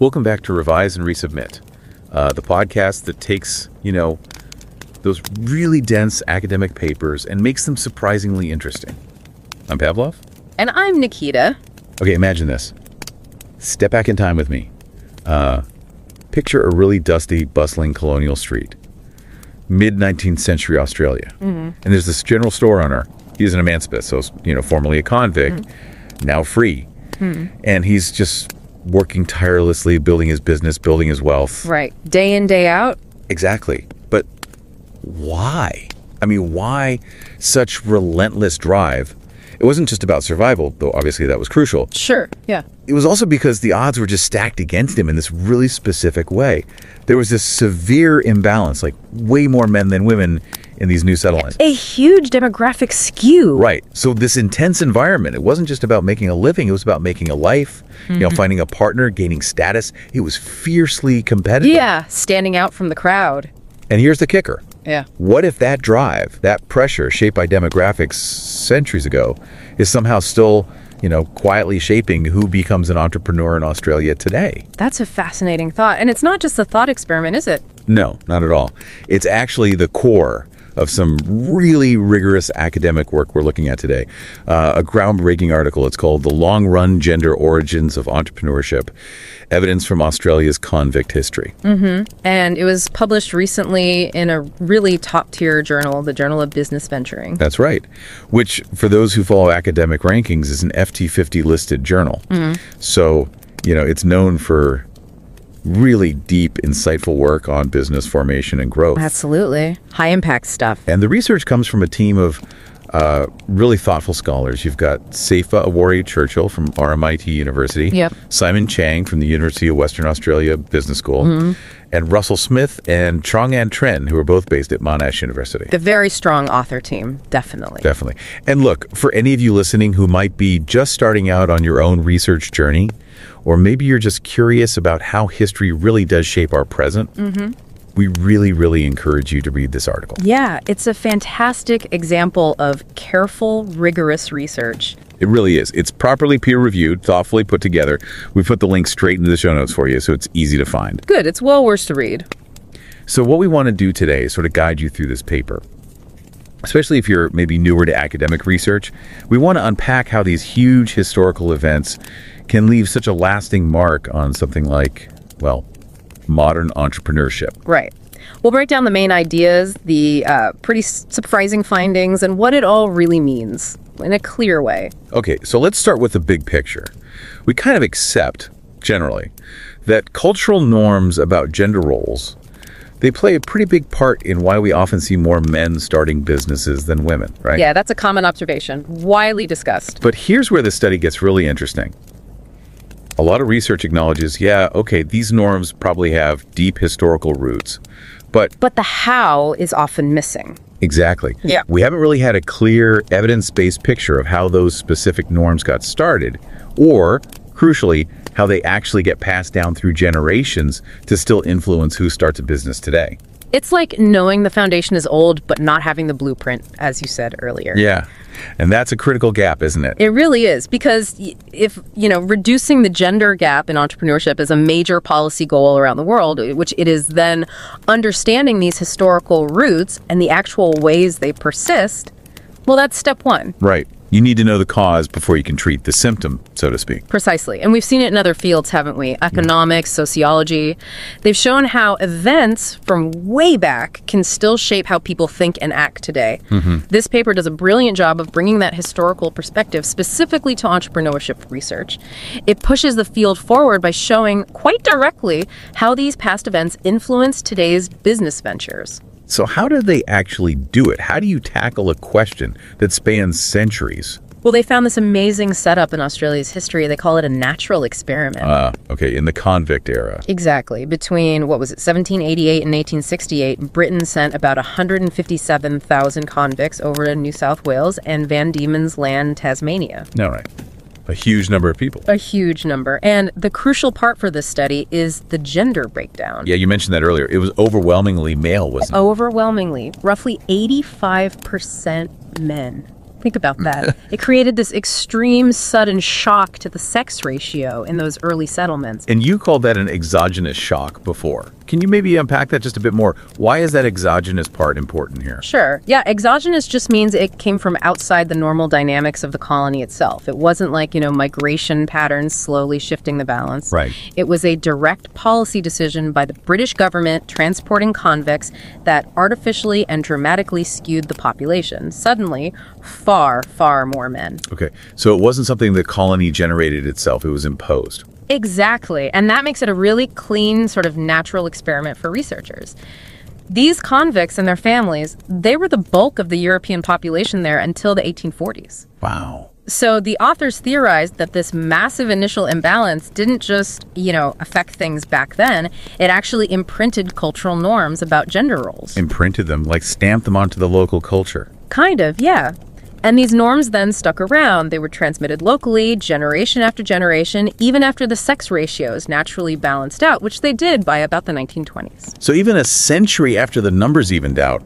Welcome back to Revise and Resubmit, the podcast that takes, those really dense academic papers and makes them surprisingly interesting. I'm Pavlov. And I'm Nikita. Okay, imagine this. Step back in time with me. Picture a really dusty, bustling colonial street. Mid-19th century Australia. And there's this general store owner. He's an emancipist, so, formerly a convict, now free. And he's just working tirelessly, building his business, building his wealth. Right. Day in, day out. Exactly. But why? I mean, why such relentless drive? It wasn't just about survival, though obviously that was crucial. Sure, yeah. It was also because the odds were just stacked against him in this really specific way. There was this severe imbalance, like way more men than women in these new settlements. A huge demographic skew. Right. So this intense environment, it wasn't just about making a living, it was about making a life, finding a partner, gaining status. It was fiercely competitive. Yeah, standing out from the crowd. And here's the kicker. Yeah. What if that drive, that pressure shaped by demographics centuries ago is somehow still, quietly shaping who becomes an entrepreneur in Australia today? That's a fascinating thought. And it's not just a thought experiment, is it? No, not at all. It's actually the core of some really rigorous academic work we're looking at today. A groundbreaking article. It's called The Long-Run Gender Origins of Entrepreneurship, Evidence from Australia's Convict History. And it was published recently in a really top-tier journal, the Journal of Business Venturing. That's right. Which, for those who follow academic rankings, is an FT50 listed journal. So, it's known for really deep, insightful work on business formation and growth. Absolutely. High-impact stuff. And the research comes from a team of really thoughtful scholars. You've got Saifa Awori-Churchill from RMIT University, Yep. Simon Chang from the University of Western Australia Business School, and Russell Smith and Chong-An Tren, who are both based at Monash University. The very strong author team, definitely. Definitely. And look, for any of you listening who might be just starting out on your own research journey, or maybe you're just curious about how history really does shape our present, we really, really encourage you to read this article. Yeah, it's a fantastic example of careful, rigorous research. It really is. It's properly peer-reviewed, thoughtfully put together. We put the link straight into the show notes for you, so it's easy to find. Good, it's well worth to read. So what we want to do today is sort of guide you through this paper. Especially if you're maybe newer to academic research, we want to unpack how these huge historical events can leave such a lasting mark on something like, modern entrepreneurship. Right. We'll break down the main ideas, the pretty surprising findings, and what it all really means in a clear way. Okay, so let's start with the big picture. We kind of accept, generally, that cultural norms about gender roles, they play a pretty big part in why we often see more men starting businesses than women, right? Yeah, that's a common observation, widely discussed. But here's where the study gets really interesting. A lot of research acknowledges, these norms probably have deep historical roots, but the how is often missing. Exactly. Yeah. We haven't really had a clear, evidence-based picture of how those specific norms got started, or, crucially, how they actually get passed down through generations to still influence who starts a business today. It's like knowing the foundation is old, but not having the blueprint, as you said earlier. Yeah. And that's a critical gap, isn't it? It really is, because if, reducing the gender gap in entrepreneurship is a major policy goal around the world, which it is, then understanding these historical roots and the actual ways they persist, well, that's step one. Right. You need to know the cause before you can treat the symptom, so to speak. Precisely. And we've seen it in other fields, haven't we? Economics, sociology. They've shown how events from way back can still shape how people think and act today. This paper does a brilliant job of bringing that historical perspective specifically to entrepreneurship research. It pushes the field forward by showing quite directly how these past events influence today's business ventures. So how do they actually do it? How do you tackle a question that spans centuries? Well, they found this amazing setup in Australia's history. They call it a natural experiment. Okay, in the convict era. Exactly. Between, 1788 and 1868, Britain sent about 157,000 convicts over to New South Wales and Van Diemen's Land, Tasmania. All right. A huge number of people. A huge number. And the crucial part for this study is the gender breakdown. Yeah, you mentioned that earlier. It was overwhelmingly male, wasn't it? Overwhelmingly. Roughly 85% men. Think about that. It created this extreme sudden shock to the sex ratio in those early settlements. And you called that an exogenous shock before. Can you maybe unpack that just a bit more? Why is that exogenous part important here? Sure. Yeah, exogenous just means it came from outside the normal dynamics of the colony itself. It wasn't like, migration patterns slowly shifting the balance. Right. It was a direct policy decision by the British government transporting convicts that artificially and dramatically skewed the population. Suddenly, far, far more men. Okay, so it wasn't something the colony generated itself, it was imposed. Exactly. And that makes it a really clean, sort of natural experiment for researchers. These convicts and their families, they were the bulk of the European population there until the 1840s. Wow. So the authors theorized that this massive initial imbalance didn't just, affect things back then. It actually imprinted cultural norms about gender roles. Imprinted them, like stamped them onto the local culture. Kind of, yeah. And these norms then stuck around. They were transmitted locally, generation after generation, even after the sex ratios naturally balanced out, which they did by about the 1920s. So even a century after the numbers evened out,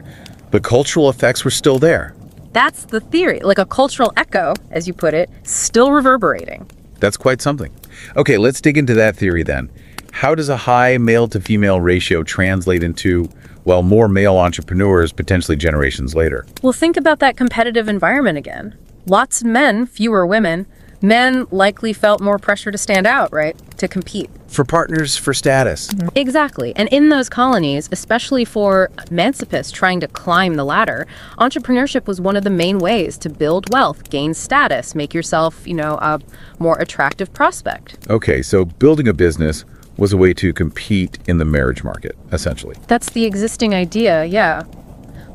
the cultural effects were still there. That's the theory, like a cultural echo, as you put it, still reverberating. That's quite something. Okay, let's dig into that theory then. How does a high male-to-female ratio translate into, more male entrepreneurs potentially generations later? Well, think about that competitive environment again. Lots of men, fewer women. Men likely felt more pressure to stand out, right? To compete. For partners, for status. Exactly. And in those colonies, especially for emancipists trying to climb the ladder, entrepreneurship was one of the main ways to build wealth, gain status, make yourself, a more attractive prospect. Okay, so building a business was a way to compete in the marriage market, essentially. That's the existing idea, yeah.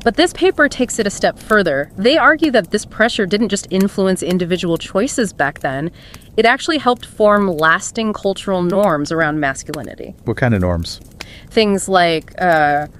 But this paper takes it a step further. They argue that this pressure didn't just influence individual choices back then. It actually helped form lasting cultural norms around masculinity. What kind of norms? Things like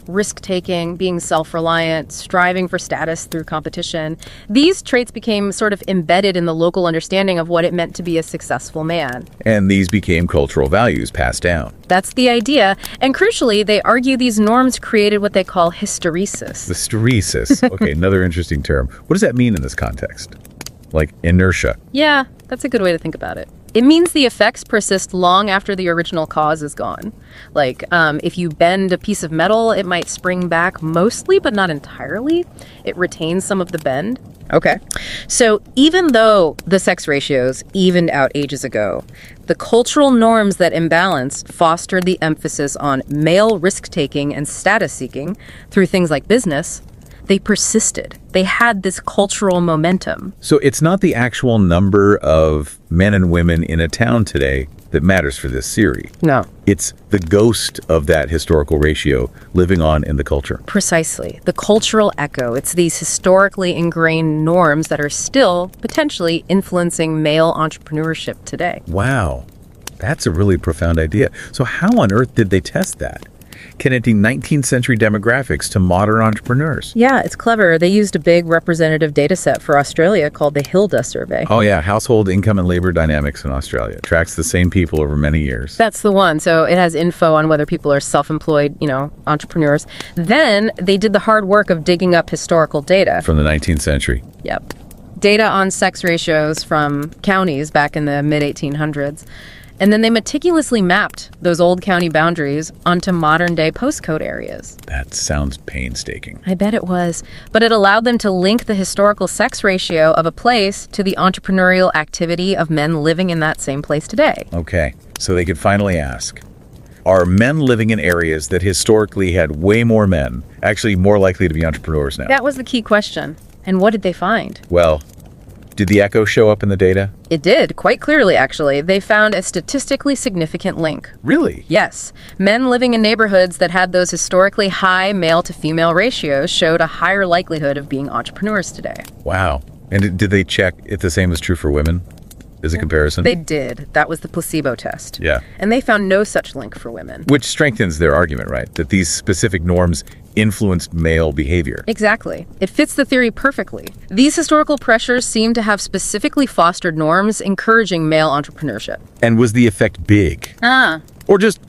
risk-taking, being self-reliant, striving for status through competition. These traits became sort of embedded in the local understanding of what it meant to be a successful man. And these became cultural values passed down. That's the idea. And crucially, they argue these norms created what they call hysteresis. Hysteresis. Okay, another interesting term. What does that mean in this context? Like inertia. Yeah, that's a good way to think about it. It means the effects persist long after the original cause is gone. Like, if you bend a piece of metal, it might spring back mostly, but not entirely. It retains some of the bend. Okay. So even though the sex ratios evened out ages ago, the cultural norms that imbalanced fostered the emphasis on male risk-taking and status-seeking through things like business. They persisted. They had this cultural momentum. So it's not the actual number of men and women in a town today that matters for this theory. No. It's the ghost of that historical ratio living on in the culture. Precisely. The cultural echo. It's these historically ingrained norms that are still potentially influencing male entrepreneurship today. Wow. That's a really profound idea. So how on earth did they test that? Connecting 19th century demographics to modern entrepreneurs. Yeah, it's clever. They used a big representative data set for Australia called the Hilda survey. Oh yeah, household income and labor dynamics in Australia. It tracks the same people over many years. That's the one. So it has info on whether people are self-employed, entrepreneurs. Then they did the hard work of digging up historical data. From the 19th century. Yep. Data on sex ratios from counties back in the mid-1800s. And then they meticulously mapped those old county boundaries onto modern-day postcode areas. That sounds painstaking. I bet it was. But it allowed them to link the historical sex ratio of a place to the entrepreneurial activity of men living in that same place today. Okay, so they could finally ask, are men living in areas that historically had way more men actually more likely to be entrepreneurs now? That was the key question. And what did they find? Well, did the echo show up in the data? It did, quite clearly, actually. They found a statistically significant link. Really? Yes. Men living in neighborhoods that had those historically high male-to-female ratios showed a higher likelihood of being entrepreneurs today. Wow. And did they check if the same was true for women as a comparison? They did. That was the placebo test. Yeah. And they found no such link for women. Which strengthens their argument, right? That these specific norms influenced male behavior. Exactly. It fits the theory perfectly. These historical pressures seem to have specifically fostered norms encouraging male entrepreneurship. And was the effect big? Or just,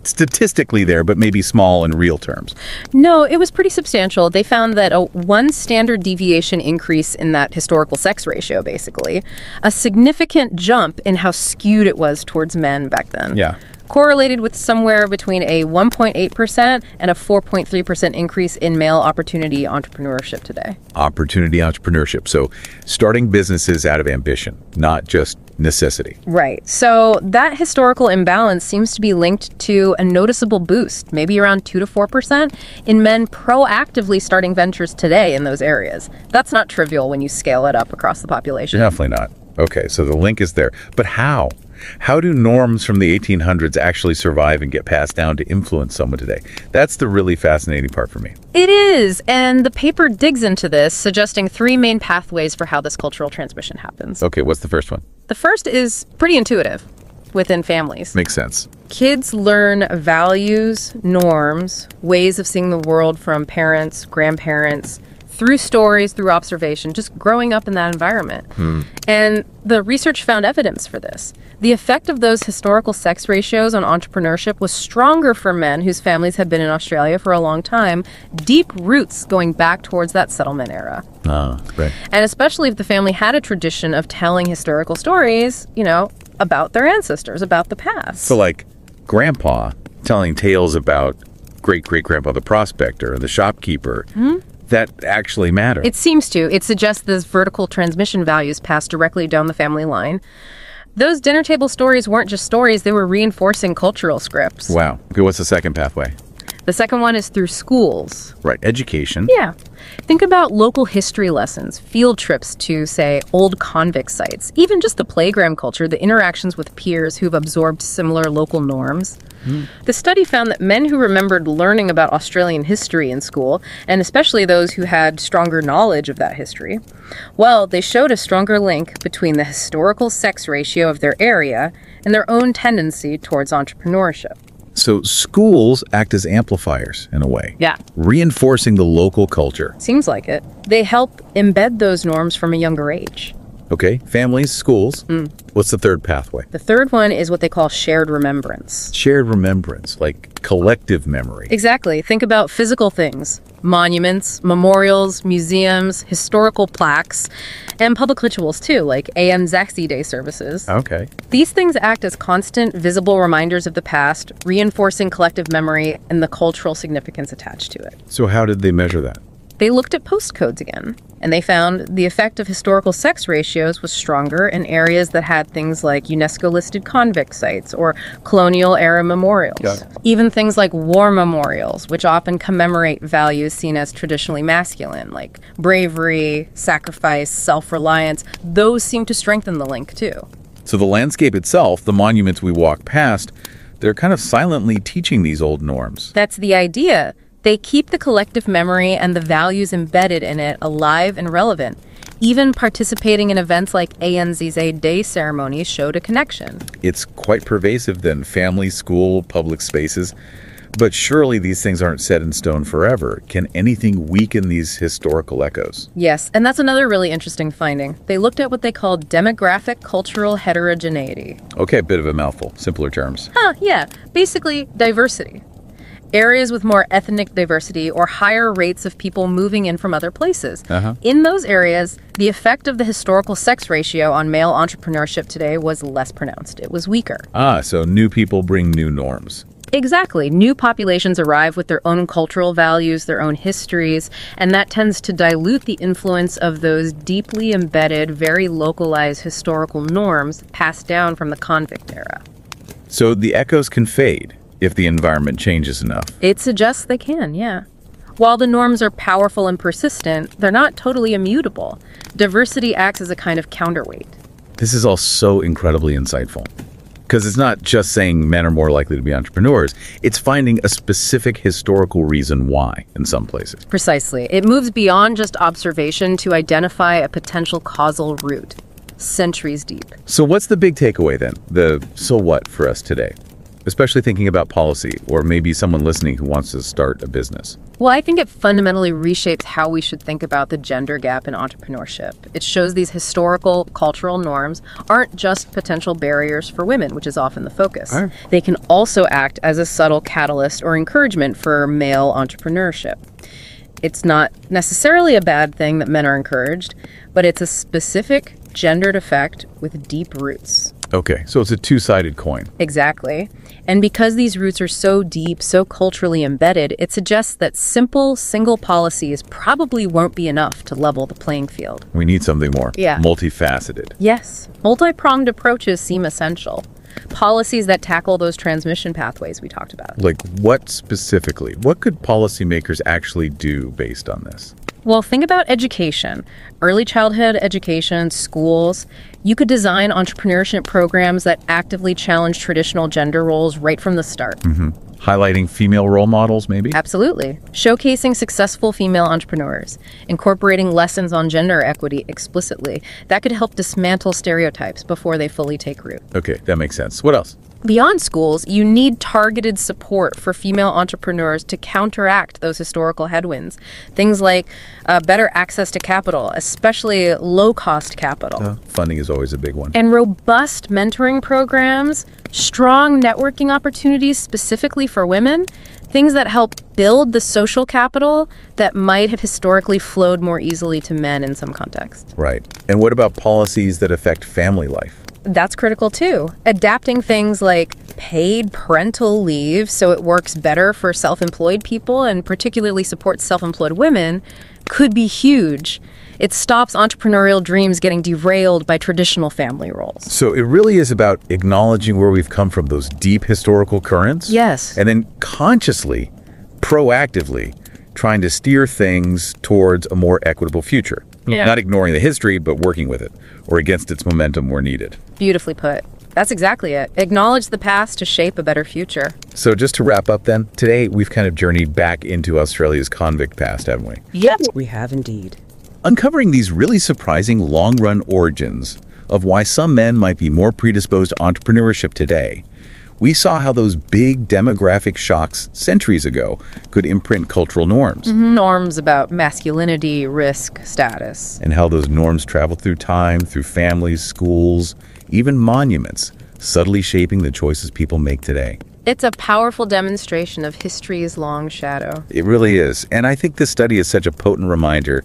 statistically there, but maybe small in real terms? No, it was pretty substantial. They found that one standard deviation increase in that historical sex ratio, basically, a significant jump in how skewed it was towards men back then. Yeah. Correlated with somewhere between a 1.8% and a 4.3% increase in male opportunity entrepreneurship today. Opportunity entrepreneurship. So starting businesses out of ambition, not just necessity. Right. So that historical imbalance seems to be linked to a noticeable boost, maybe around 2 to 4%, in men proactively starting ventures today in those areas. That's not trivial when you scale it up across the population. Definitely not. Okay, so the link is there. But how? How do norms from the 1800s actually survive and get passed down to influence someone today? That's the really fascinating part for me. It is, and the paper digs into this, suggesting 3 main pathways for how this cultural transmission happens. Okay, what's the first one? The first is pretty intuitive within families. Makes sense. Kids learn values, norms, ways of seeing the world from parents, grandparents, through stories, through observation, just growing up in that environment. And the research found evidence for this. The effect of those historical sex ratios on entrepreneurship was stronger for men whose families had been in Australia for a long time, deep roots going back towards that settlement era. Right. And especially if the family had a tradition of telling historical stories, about their ancestors, about the past. So like grandpa telling tales about great-great-grandpa the prospector and the shopkeeper, that actually matter. It seems to. It suggests those vertical transmission values pass directly down the family line. Those dinner table stories weren't just stories, they were reinforcing cultural scripts. Wow. Okay, what's the second pathway? The second one is through schools. Right, education. Yeah. Think about local history lessons, field trips to, say, old convict sites, even just the playground culture, the interactions with peers who've absorbed similar local norms. The study found that men who remembered learning about Australian history in school, and especially those who had stronger knowledge of that history, well, they showed a stronger link between the historical sex ratio of their area and their own tendency towards entrepreneurship. So schools act as amplifiers in a way. Yeah. Reinforcing the local culture. Seems like it. They help embed those norms from a younger age. Okay, families, schools. What's the third pathway? The third one is what they call shared remembrance. Shared remembrance, like collective memory. Exactly. Think about physical things. Monuments, memorials, museums, historical plaques, and public rituals too, like Anzac Day services. Okay. These things act as constant, visible reminders of the past, reinforcing collective memory and the cultural significance attached to it. So how did they measure that? They looked at postcodes again, and they found the effect of historical sex ratios was stronger in areas that had things like UNESCO-listed convict sites or colonial-era memorials. Got it. Even things like war memorials, which often commemorate values seen as traditionally masculine, like bravery, sacrifice, self-reliance. Those seem to strengthen the link, too. So the landscape itself, the monuments we walk past, they're kind of silently teaching these old norms. That's the idea. They keep the collective memory and the values embedded in it alive and relevant. Even participating in events like ANZ's Day ceremonies showed a connection. It's quite pervasive then, family, school, public spaces. But surely these things aren't set in stone forever. Can anything weaken these historical echoes? Yes, and that's another really interesting finding. They looked at what they called demographic cultural heterogeneity. Okay, a bit of a mouthful. Simpler terms. Yeah, basically diversity. Areas with more ethnic diversity or higher rates of people moving in from other places. In those areas, the effect of the historical sex ratio on male entrepreneurship today was less pronounced. It was weaker. So new people bring new norms. Exactly. New populations arrive with their own cultural values, their own histories, and that tends to dilute the influence of those deeply embedded, very localized historical norms passed down from the convict era. So the echoes can fade if the environment changes enough. It suggests they can, yeah. While the norms are powerful and persistent, they're not totally immutable. Diversity acts as a kind of counterweight. This is all so incredibly insightful. Because it's not just saying men are more likely to be entrepreneurs. It's finding a specific historical reason why in some places. Precisely. It moves beyond just observation to identify a potential causal root, centuries deep. So what's the big takeaway then? The so what for us today? especially thinking about policy or maybe someone listening who wants to start a business? Well, I think it fundamentally reshapes how we should think about the gender gap in entrepreneurship. It shows these historical, cultural norms aren't just potential barriers for women, which is often the focus. Right. They can also act as a subtle catalyst or encouragement for male entrepreneurship. It's not necessarily a bad thing that men are encouraged, but it's a specific gendered effect with deep roots. Okay, so it's a two-sided coin. Exactly. And because these roots are so deep, so culturally embedded, it suggests that simple, single policies probably won't be enough to level the playing field. We need something more Yeah. multifaceted. Yes, multi-pronged approaches seem essential. Policies that tackle those transmission pathways we talked about. Like what specifically? What could policymakers actually do based on this? Well, think about education, early childhood education, schools. You could design entrepreneurship programs that actively challenge traditional gender roles right from the start. Highlighting female role models, maybe? Absolutely. Showcasing successful female entrepreneurs, incorporating lessons on gender equity explicitly. That could help dismantle stereotypes before they fully take root. Okay, that makes sense. What else? Beyond schools, you need targeted support for female entrepreneurs to counteract those historical headwinds. Things like better access to capital, especially low-cost capital. Funding is always a big one. And robust mentoring programs, strong networking opportunities specifically for women, things that help build the social capital that might have historically flowed more easily to men in some contexts. Right. And what about policies that affect family life? That's critical too. Adapting things like paid parental leave so it works better for self-employed people and particularly supports self-employed women could be huge. It stops entrepreneurial dreams getting derailed by traditional family roles. So it really is about acknowledging where we've come from, those deep historical currents. Yes. And then consciously, proactively, trying to steer things towards a more equitable future. Yeah. Not ignoring the history, but working with it, or against its momentum where needed. Beautifully put. That's exactly it. Acknowledge the past to shape a better future. So just to wrap up then, today we've kind of journeyed back into Australia's convict past, haven't we? Yep, we have indeed. Uncovering these really surprising long-run origins of why some men might be more predisposed to entrepreneurship today, we saw how those big demographic shocks centuries ago could imprint cultural norms, Norms about masculinity, risk, status. and how those norms travel through time, through families, schools, even monuments, subtly shaping the choices people make today. It's a powerful demonstration of history's long shadow. It really is. And I think this study is such a potent reminder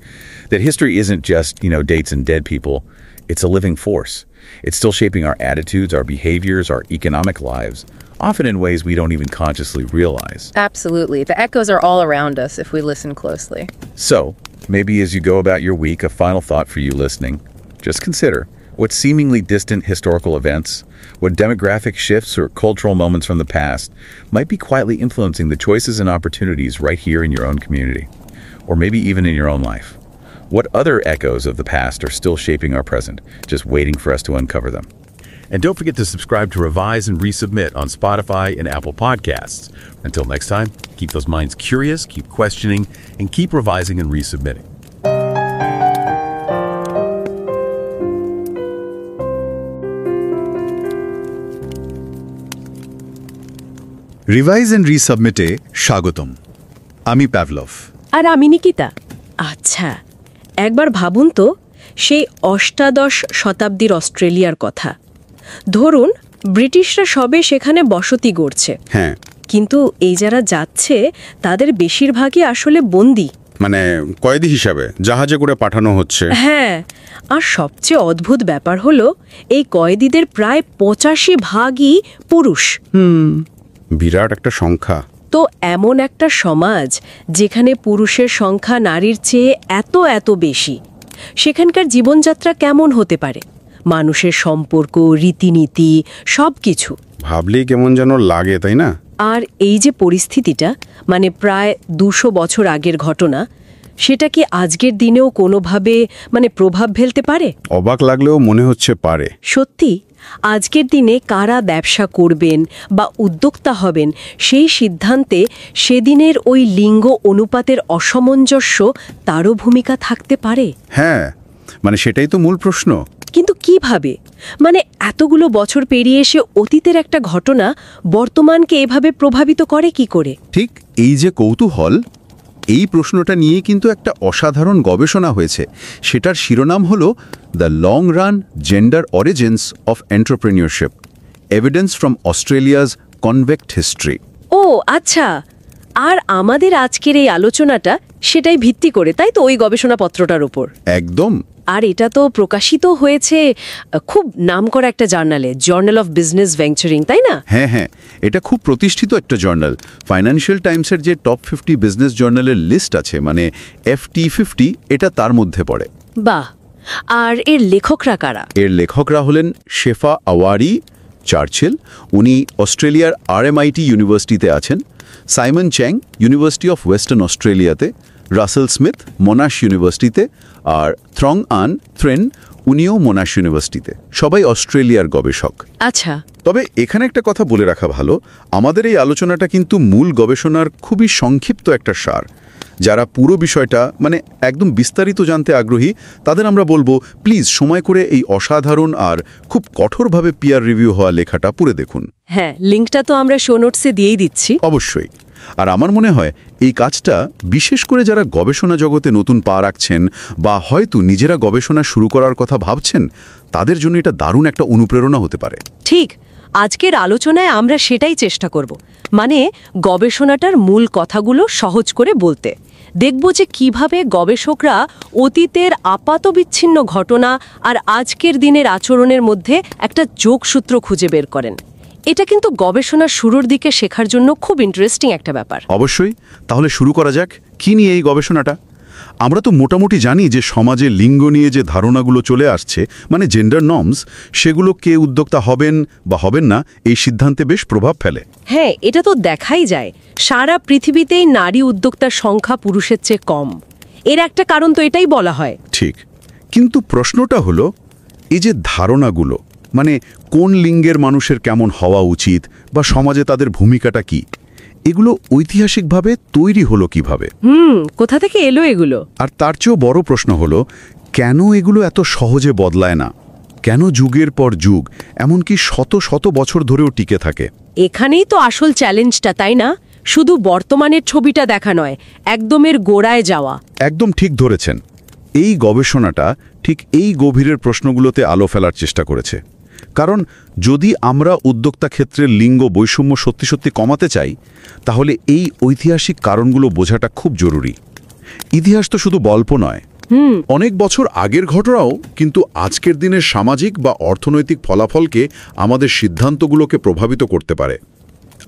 that history isn't just, dates and dead people. It's a living force. It's still shaping our attitudes, our behaviors, our economic lives, often in ways we don't even consciously realize. Absolutely. The echoes are all around us if we listen closely. So, maybe as you go about your week, a final thought for you listening. Just consider what seemingly distant historical events, what demographic shifts or cultural moments from the past might be quietly influencing the choices and opportunities right here in your own community, or maybe even in your own life. What other echoes of the past are still shaping our present, just waiting for us to uncover them? And don't forget to subscribe to Revise and Resubmit on Spotify and Apple Podcasts. Until next time, keep those minds curious, keep questioning, and keep revising and resubmitting. Revise and রিসাবমিটে স্বাগতম। আমি Pavlov. আর আমি নিকিতা। আচ্ছা, একবার ভাবুন তো সেই অষ্টাদশ শতাব্দীর অস্ট্রেলিয়ার কথা। ধরুন ব্রিটিশরা সবে সেখানে বসতি গড়ছে, হ্যাঁ, কিন্তু এই যারা যাচ্ছে তাদের বেশিরভাগই আসলে বন্দী। মানে কয়েদি হিসাবে জাহাজে করে পাঠানো হচ্ছে। হ্যাঁ, আর সবচেয়ে অদ্ভুত ব্যাপার হলো এই কয়েদিদের প্রায় 85% পুরুষ। বিরাট একটা সংখ্যা। তো এমন একটা সমাজ যেখানে পুরুষের সংখ্যা নারীর চেয়ে এত বেশি, সেখানকার জীবনযাত্রা কেমন হতে পারে? মানুষের সম্পর্ক, রীতিনীতি, সব কিছু ভাবলেই কেমন যেন লাগে, তাই না? আর এই যে পরিস্থিতিটা, মানে প্রায় 200 বছর আগের ঘটনা, সেটা কি আজকের দিনেও কোনোভাবে প্রভাব ফেলতে পারে? অবাক লাগলেও মনে হচ্ছে পারে। সত্যি, আজকের দিনে কারা ব্যবসা করবেন বা উদ্যোক্তা হবেন সেই সিদ্ধান্তে সেদিনের ওই লিঙ্গ অনুপাতের অসামঞ্জস্য তারও ভূমিকা থাকতে পারে। হ্যাঁ, সেটাই তো মূল প্রশ্ন। কিন্তু কিভাবে? মানে এতগুলো বছর পেরিয়ে এসে অতীতের একটা ঘটনা বর্তমানকে এভাবে প্রভাবিত করে কি করে? ঠিক এই যে কৌতূহল, এই প্রশ্নটা নিয়ে কিন্তু একটা অসাধারণ গবেষণা হয়েছে। সেটার শিরোনাম হল the long run gender origins of entrepreneurship, evidence from Australia's convict history. ও আচ্ছা, আর আমাদের আজকের এই আলোচনাটা সেটাই ভিত্তি করে, তাই তো, ওই গবেষণাপত্রটার উপর? একদম। আর এটা তো প্রকাশিত হয়েছে খুব নামকরা একটা জার্নালে, জার্নাল অফ বিজনেস ভেঞ্চারিং, তাই না? হ্যাঁ হ্যাঁ, এটা খুব প্রতিষ্ঠিত একটা জার্নাল। ফাইন্যান্সিয়াল টাইমসের যে টপ 50 বিজনেস জার্নালের লিস্ট আছে, মানে FT50, এটা তার মধ্যে পড়ে। বাহ। আর এর লেখকরা কারা? এর লেখকরা হলেন শেফা আওয়ারি চার্চিল, উনি অস্ট্রেলিয়ার RMIT ইউনিভার্সিটিতে আছেন, Simon Chang university of western অস্ট্রেলিয়াতে, রাসেল স্মিথ মোনাশ ইউনিভার্সিটিতে, আর থ্রং আন থ্রেন, উনিও মোনাশ ইউনিভার্সিটিতে। সবাই অস্ট্রেলিয়ার গবেষক। আচ্ছা। তবে এখানে একটা কথা বলে রাখা ভালো, আমাদের এই আলোচনাটা কিন্তু মূল গবেষণার খুবই সংক্ষিপ্ত একটা সার। যারা পুরো বিষয়টা মানে একদম বিস্তারিত জানতে আগ্রহী, তাদের আমরা বলবো প্লিজ সময় করে এই অসাধারণ আর খুব কঠোরভাবে পিয়ার রিভিউ হওয়া লেখাটা পড়ে দেখুন। হ্যাঁ, লিঙ্কটা তো আমরা শো নোটসে দিয়েই দিচ্ছি। অবশ্যই। আর আমার মনে হয় এই কাজটা বিশেষ করে যারা গবেষণা জগতে নতুন পা রাখছেন বা হয়তো নিজেরা গবেষণা শুরু করার কথা ভাবছেন, তাদের জন্য এটা দারুণ একটা অনুপ্রেরণা হতে পারে। ঠিক, আজকের আলোচনায় আমরা সেটাই চেষ্টা করব, মানে গবেষণাটার মূল কথাগুলো সহজ করে বলতে। দেখব যে কিভাবে গবেষকরা অতীতের আপাতবিচ্ছিন্ন ঘটনা আর আজকের দিনের আচরণের মধ্যে একটা যোগসূত্র খুঁজে বের করেন। এটা কিন্তু গবেষণার শুরুর দিকে শেখার জন্য খুব ইন্টারেস্টিং একটা ব্যাপার। অবশ্যই। তাহলে শুরু করা যাক। কি নিয়ে এই গবেষণাটা? আমরা তো মোটামুটি জানি যে সমাজে লিঙ্গ নিয়ে যে ধারণাগুলো চলে আসছে, মানে জেন্ডার নর্মস, সেগুলো কে উদ্যোক্তা হবেন বা হবেন না এই সিদ্ধান্তে বেশ প্রভাব ফেলে। হ্যাঁ, এটা তো দেখাই যায়। সারা পৃথিবীতেই নারী উদ্যোক্তার সংখ্যা পুরুষের চেয়ে কম। এর একটা কারণ তো এটাই বলা হয়। ঠিক, কিন্তু প্রশ্নটা হলো এই যে ধারণাগুলো, মানে কোন লিঙ্গের মানুষের কেমন হওয়া উচিত বা সমাজে তাদের ভূমিকাটা কি, এগুলো ঐতিহাসিকভাবে তৈরি হলো কিভাবে? কোথা থেকে এলো এগুলো? আর তার চেয়েও বড় প্রশ্ন হলো কেন এগুলো এত সহজে বদলায় না? কেন যুগের পর যুগ, এমনকি শত শত বছর ধরেও টিকে থাকে? এখানেই তো আসল চ্যালেঞ্জটা, তাই না? শুধু বর্তমানের ছবিটা দেখা নয়, একদমের গোড়ায় যাওয়া। একদম ঠিক ধরেছেন। এই গবেষণাটা ঠিক এই গভীরের প্রশ্নগুলোতে আলো ফেলার চেষ্টা করেছে। কারণ যদি আমরা উদ্যোক্তা ক্ষেত্রের লিঙ্গ বৈষম্য সত্যি সত্যি কমাতে চাই, তাহলে এই ঐতিহাসিক কারণগুলো বোঝাটা খুব জরুরি। ইতিহাস তো শুধু গল্প নয়, অনেক বছর আগের ঘটনাও কিন্তু আজকের দিনের সামাজিক বা অর্থনৈতিক ফলাফলকে, আমাদের সিদ্ধান্তগুলোকে প্রভাবিত করতে পারে।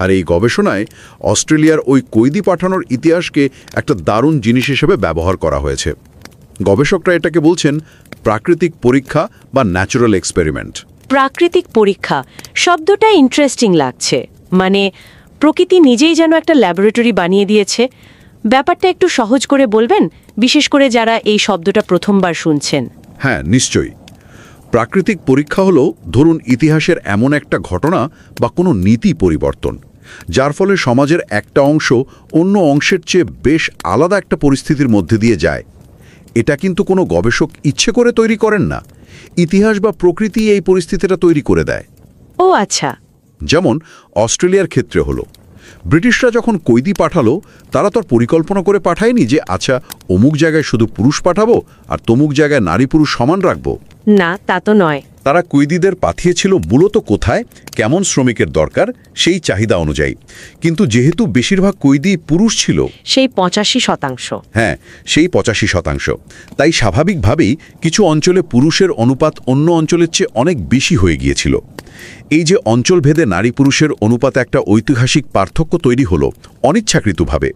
আর এই গবেষণায় অস্ট্রেলিয়ার ওই কয়েদি পাঠানোর ইতিহাসকে একটা দারুণ জিনিস হিসেবে ব্যবহার করা হয়েছে। গবেষকরা এটাকে বলছেন প্রাকৃতিক পরীক্ষা বা ন্যাচারাল এক্সপেরিমেন্ট। প্রাকৃতিক পরীক্ষা শব্দটা ইন্টারেস্টিং লাগছে, মানে প্রকৃতি নিজেই যেন একটা ল্যাবরেটরি বানিয়ে দিয়েছে। ব্যাপারটা একটু সহজ করে বলবেন, বিশেষ করে যারা এই শব্দটা প্রথমবার শুনছেন? হ্যাঁ, নিশ্চয়ই। প্রাকৃতিক পরীক্ষা হলো ধরুন ইতিহাসের এমন একটা ঘটনা বা কোনো নীতি পরিবর্তন, যার ফলে সমাজের একটা অংশ অন্য অংশের চেয়ে বেশ আলাদা একটা পরিস্থিতির মধ্যে দিয়ে যায়। এটা কিন্তু কোনো গবেষক ইচ্ছে করে তৈরি করেন না, ইতিহাস বা প্রকৃতি এই পরিস্থিতিটা তৈরি করে দেয়। ও আচ্ছা। যেমন অস্ট্রেলিয়ার ক্ষেত্রে হলো, ব্রিটিশরা যখন কয়েদি পাঠালো, তারা তো পরিকল্পনা করে পাঠায়নি যে আচ্ছা অমুক জায়গায় শুধু পুরুষ পাঠাবো আর তমুক জায়গায় নারী পুরুষ সমান রাখবো। না, তা তো নয়। তারা কয়েদিদের পাঠিয়েছিল মূলত কোথায় কেমন শ্রমিকের দরকার সেই চাহিদা অনুযায়ী। কিন্তু যেহেতু বেশিরভাগ কয়েদি পুরুষ ছিল, সেই 85%, হ্যাঁ সেই 85%, তাই স্বাভাবিকভাবেই কিছু অঞ্চলে পুরুষের অনুপাত অন্য অঞ্চলের চেয়ে অনেক বেশি হয়ে গিয়েছিল। এই যে অঞ্চলভেদে নারী পুরুষের অনুপাতে একটা ঐতিহাসিক পার্থক্য তৈরি হলো অনিচ্ছাকৃতভাবে,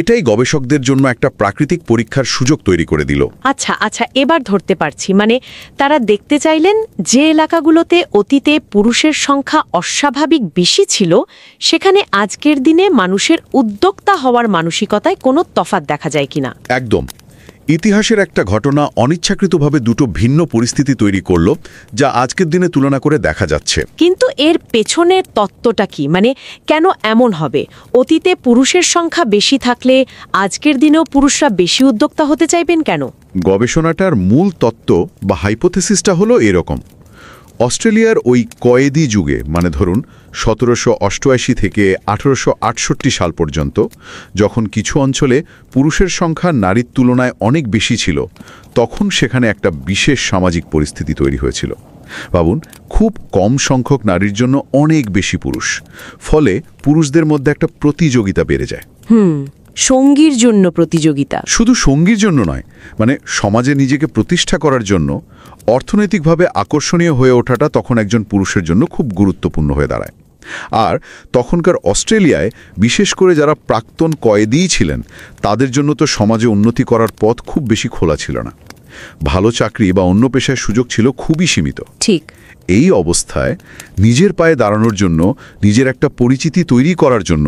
এটাই গবেষকদের জন্য একটা প্রাকৃতিক পরীক্ষার সুযোগ তৈরি করে দিল। আচ্ছা আচ্ছা, এবার ধরতে পারছি। মানে তারা দেখতে চাইলেন যে এলাকাগুলোতে অতীতে পুরুষের সংখ্যা অস্বাভাবিক বেশি ছিল, সেখানে আজকের দিনে মানুষের উদ্যোক্তা হওয়ার মানসিকতায় কোনো তফাৎ দেখা যায় কিনা। একদম। ইতিহাসের একটা ঘটনা অনিচ্ছাকৃতভাবে দুটো ভিন্ন পরিস্থিতি তৈরি করল, যা আজকের দিনে তুলনা করে দেখা যাচ্ছে। কিন্তু এর পেছনের তত্ত্বটা কি? মানে কেন এমন হবে? অতীতে পুরুষের সংখ্যা বেশি থাকলে আজকের দিনেও পুরুষরা বেশি উদ্যোক্তা হতে চাইবেন কেন? গবেষণাটার মূল তত্ত্ব বা হাইপোথেসিসটা হলো এরকম। অস্ট্রেলিয়ার ওই কয়েদি যুগে, মানে ধরুন 1788 থেকে 1868 সাল পর্যন্ত, যখন কিছু অঞ্চলে পুরুষের সংখ্যা নারীর তুলনায় অনেক বেশি ছিল, তখন সেখানে একটা বিশেষ সামাজিক পরিস্থিতি তৈরি হয়েছিল। ভাবুন, খুব কম সংখ্যক নারীর জন্য অনেক বেশি পুরুষ, ফলে পুরুষদের মধ্যে একটা প্রতিযোগিতা বেড়ে যায়। সঙ্গীর জন্য প্রতিযোগিতা। শুধু সঙ্গীর জন্য নয়, মানে সমাজে নিজেকে প্রতিষ্ঠা করার জন্য অর্থনৈতিকভাবে আকর্ষণীয় হয়ে ওঠাটা তখন একজন পুরুষের জন্য খুব গুরুত্বপূর্ণ হয়ে দাঁড়ায়। আর তখনকার অস্ট্রেলিয়ায় বিশেষ করে যারা প্রাক্তন কয়েদিই ছিলেন, তাদের জন্য তো সমাজে উন্নতি করার পথ খুব বেশি খোলা ছিল না। ভালো চাকরি বা অন্য পেশার সুযোগ ছিল খুবই সীমিত। ঠিক। এই অবস্থায় নিজের পায়ে দাঁড়ানোর জন্য, নিজের একটা পরিচিতি তৈরি করার জন্য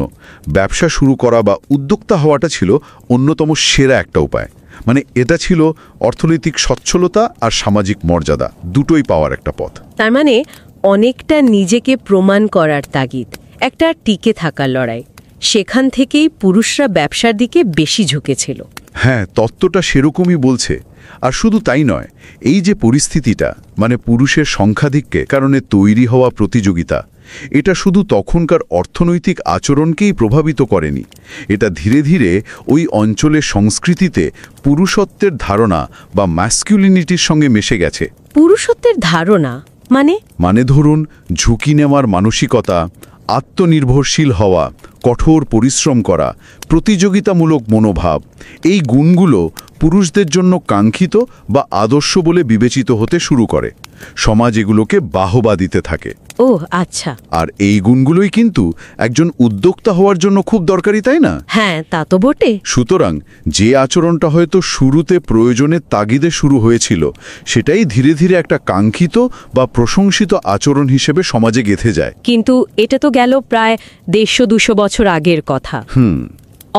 ব্যবসা শুরু করা বা উদ্যোক্তা হওয়াটা ছিল অন্যতম সেরা একটা উপায়। মানে এটা ছিল অর্থনৈতিক সচ্ছলতা আর সামাজিক মর্যাদা দুটোই পাওয়ার একটা পথ। তার মানে অনেকটা নিজেকে প্রমাণ করার তাগিদ, একটা টিকে থাকার লড়াই। সেখান থেকেই পুরুষরা ব্যবসার দিকে বেশি ঝুঁকেছিল। হ্যাঁ, তত্ত্বটা সেরকমই বলছে। আর শুধু তাই নয়, এই যে পরিস্থিতিটা, মানে পুরুষের সংখ্যাধিক্যের কারণে তৈরি হওয়া প্রতিযোগিতা, এটা শুধু তখনকার অর্থনৈতিক আচরণকেই প্রভাবিত করেনি, এটা ধীরে ধীরে ওই অঞ্চলের সংস্কৃতিতে পুরুষত্বের ধারণা বা ম্যাসকুলিনিটির সঙ্গে মিশে গেছে। পুরুষত্বের ধারণা মানে ধরুন ঝুঁকি নেওয়ার মানসিকতা, আত্মনির্ভরশীল হওয়া, কঠোর পরিশ্রম করা, প্রতিযোগিতামূলক মনোভাব, এই গুণগুলো পুরুষদের জন্য কাঙ্ক্ষিত বা আদর্শ বলে বিবেচিত হতে শুরু করে। সমাজ এগুলোকে বাহবা দিতে থাকে। ও আচ্ছা। আর এই গুণগুলোই কিন্তু একজন উদ্যোক্তা হওয়ার জন্য খুব দরকারি, তাই না? হ্যাঁ, তা তো বটে। সুতরাং যে আচরণটা হয়তো শুরুতে প্রয়োজনের তাগিদে শুরু হয়েছিল, সেটাই ধীরে ধীরে একটা কাঙ্ক্ষিত বা প্রশংসিত আচরণ হিসেবে সমাজে গেঁথে যায়। কিন্তু এটা তো গেল প্রায় 150-200 বছর আগের কথা।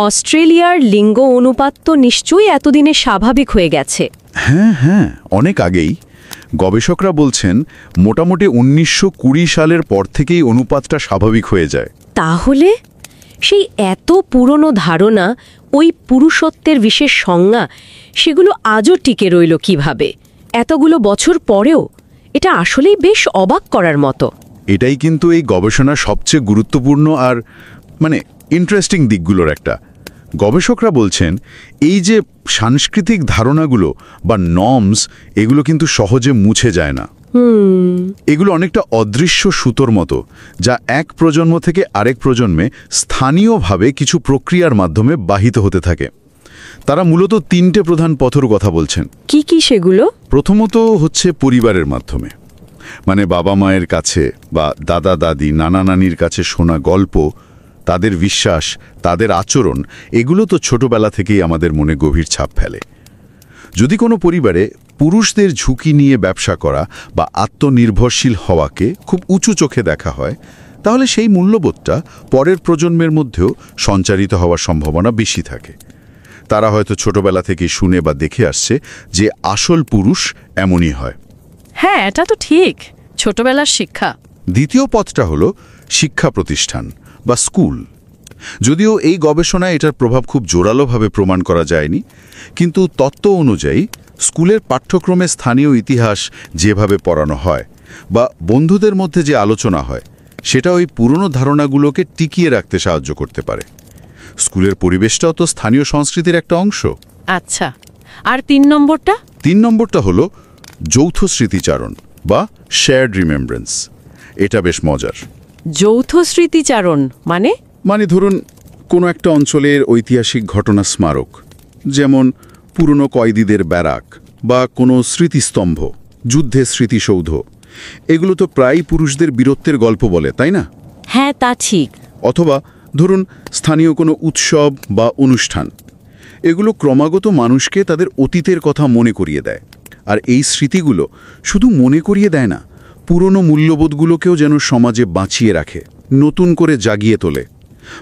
অস্ট্রেলিয়ার লিঙ্গ অনুপাত তো নিশ্চয়ই এতদিনে স্বাভাবিক হয়ে গেছে। হ্যাঁ, অনেক আগেই। গবেষকরা বলছেন মোটামুটি 1920 সালের পর থেকেই অনুপাতটা স্বাভাবিক হয়ে যায়। তাহলে সেই এত পুরনো ধারণা, ওই পুরুষত্বের বিশেষ সংজ্ঞা, সেগুলো আজও টিকে রইল কিভাবে এতগুলো বছর পরেও? এটা আসলেই বেশ অবাক করার মতো। এটাই কিন্তু এই গবেষণার সবচেয়ে গুরুত্বপূর্ণ আর ইন্টারেস্টিং দিকগুলোর একটা। গবেষকরা বলছেন এই যে সাংস্কৃতিক ধারণাগুলো বা নর্মস, এগুলো কিন্তু সহজে মুছে যায় না। এগুলো অনেকটা অদৃশ্য সুতোর মতো, যা এক প্রজন্ম থেকে আরেক প্রজন্মে স্থানীয়ভাবে কিছু প্রক্রিয়ার মাধ্যমে বাহিত হতে থাকে। তারা মূলত 3টে প্রধান পথের কথা বলছেন। কি কি সেগুলো? প্রথমত হচ্ছে পরিবারের মাধ্যমে, মানে বাবা মায়ের কাছে বা দাদা দাদি, নানা নানির কাছে শোনা গল্প, তাদের বিশ্বাস, তাদের আচরণ, এগুলো তো ছোটবেলা থেকেই আমাদের মনে গভীর ছাপ ফেলে। যদি কোনো পরিবারে পুরুষদের ঝুঁকি নিয়ে ব্যবসা করা বা আত্মনির্ভরশীল হওয়াকে খুব উঁচু চোখে দেখা হয়, তাহলে সেই মূল্যবোধটা পরের প্রজন্মের মধ্যেও সঞ্চারিত হওয়ার সম্ভাবনা বেশি থাকে। তারা হয়তো ছোটবেলা থেকেই শুনে বা দেখে আসছে যে আসল পুরুষ এমনই হয়। হ্যাঁ, এটা তো ঠিক, ছোটবেলার শিক্ষা। দ্বিতীয় পথটা হলো শিক্ষা প্রতিষ্ঠান বা স্কুল। যদিও এই গবেষণায় এটার প্রভাব খুব জোরালোভাবে প্রমাণ করা যায়নি, কিন্তু তত্ত্ব অনুযায়ী স্কুলের পাঠ্যক্রমে স্থানীয় ইতিহাস যেভাবে পড়ানো হয় বা বন্ধুদের মধ্যে যে আলোচনা হয়, সেটা ওই পুরনো ধারণাগুলোকে টিকিয়ে রাখতে সাহায্য করতে পারে। স্কুলের পরিবেশটাও তো স্থানীয় সংস্কৃতির একটা অংশ। আচ্ছা, আর 3 নম্বরটা? 3 নম্বরটা হলো যৌথ স্মৃতিচারণ বা শেয়ার্ড রিমেম্ব্রেন্স। এটা বেশ মজার। যৌথ স্মৃতিচারণ মানে ধরুন কোনো একটা অঞ্চলের ঐতিহাসিক ঘটনা স্মারক, যেমন পুরনো কয়েদিদের ব্যারাক বা কোনো স্মৃতিস্তম্ভ, যুদ্ধের স্মৃতিসৌধ, এগুলো তো প্রায় পুরুষদের বীরত্বের গল্প বলে, তাই না? হ্যাঁ, তা ঠিক। অথবা ধরুন স্থানীয় কোনো উৎসব বা অনুষ্ঠান, এগুলো ক্রমাগত মানুষকে তাদের অতীতের কথা মনে করিয়ে দেয়। আর এই স্মৃতিগুলো শুধু মনে করিয়ে দেয় না, পুরনো মূল্যবোধগুলোকেও যেন সমাজে বাঁচিয়ে রাখে, নতুন করে জাগিয়ে তোলে।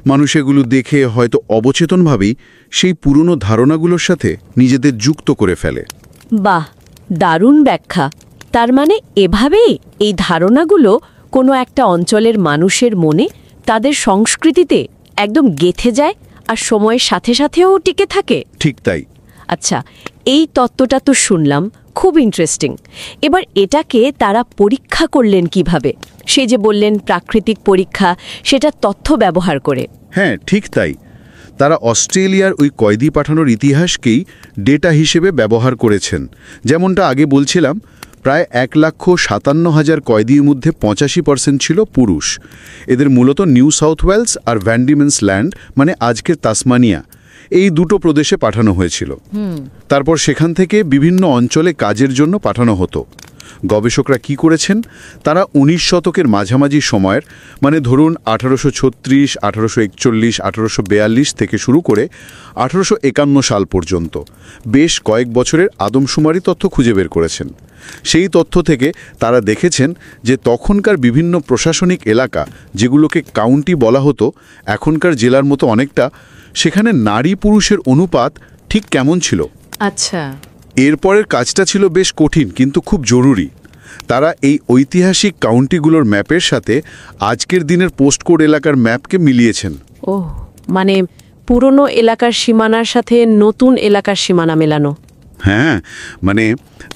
মানুষ এগুলো দেখে হয়তো অবচেতনভাবেই সেই পুরনো ধারণাগুলোর সাথে নিজেদের যুক্ত করে ফেলে। বাহ, দারুণ ব্যাখ্যা। তার মানে এভাবেই এই ধারণাগুলো কোনো একটা অঞ্চলের মানুষের মনে, তাদের সংস্কৃতিতে একদম গেঁথে যায় আর সময়ের সাথে সাথেও টিকে থাকে। ঠিক তাই। আচ্ছা, এই তত্ত্বটা তো শুনলাম, খুব ইন্টারেস্টিং। এবার এটাকে তারা পরীক্ষা করলেন কিভাবে? সে যে বললেন প্রাকৃতিক পরীক্ষা, সেটা তথ্য ব্যবহার করে। হ্যাঁ, ঠিক তাই। তারা অস্ট্রেলিয়ার ওই কয়েদি পাঠানোর ইতিহাসকেই ডেটা হিসেবে ব্যবহার করেছেন। যেমনটা আগে বলছিলাম, প্রায় 1,57,000 কয়েদির মধ্যে 85% ছিল পুরুষ। এদের মূলত নিউ সাউথ ওয়েলস আর ভ্যান্ডিমেন্স ল্যান্ড, মানে আজকের তাসমানিয়া, এই দুটো প্রদেশে পাঠানো হয়েছিল। তারপর সেখান থেকে বিভিন্ন অঞ্চলে কাজের জন্য পাঠানো হতো। গবেষকরা কি করেছেন, তারা 19 শতকের মাঝামাঝি সময়ের, মানে ধরুন 1836, 1841, 1842 থেকে শুরু করে 1851 সাল পর্যন্ত বেশ কয়েক বছরের আদমশুমারি তথ্য খুঁজে বের করেছেন। সেই তথ্য থেকে তারা দেখেছেন যে তখনকার বিভিন্ন প্রশাসনিক এলাকা, যেগুলোকে কাউন্টি বলা হতো, এখনকার জেলার মতো অনেকটা, সেখানে নারী পুরুষের অনুপাত ঠিক কেমন ছিল। আচ্ছা, এরপরের কাজটা ছিল বেশ কঠিন কিন্তু খুব জরুরি। তারা এই ঐতিহাসিক কাউন্টিগুলোর ম্যাপের সাথে আজকের দিনের পোস্টকোড এলাকার ম্যাপকে মিলিয়েছেন। ও, মানে পুরনো এলাকার সীমানার সাথে নতুন এলাকার সীমানা মেলানো। হ্যাঁ, মানে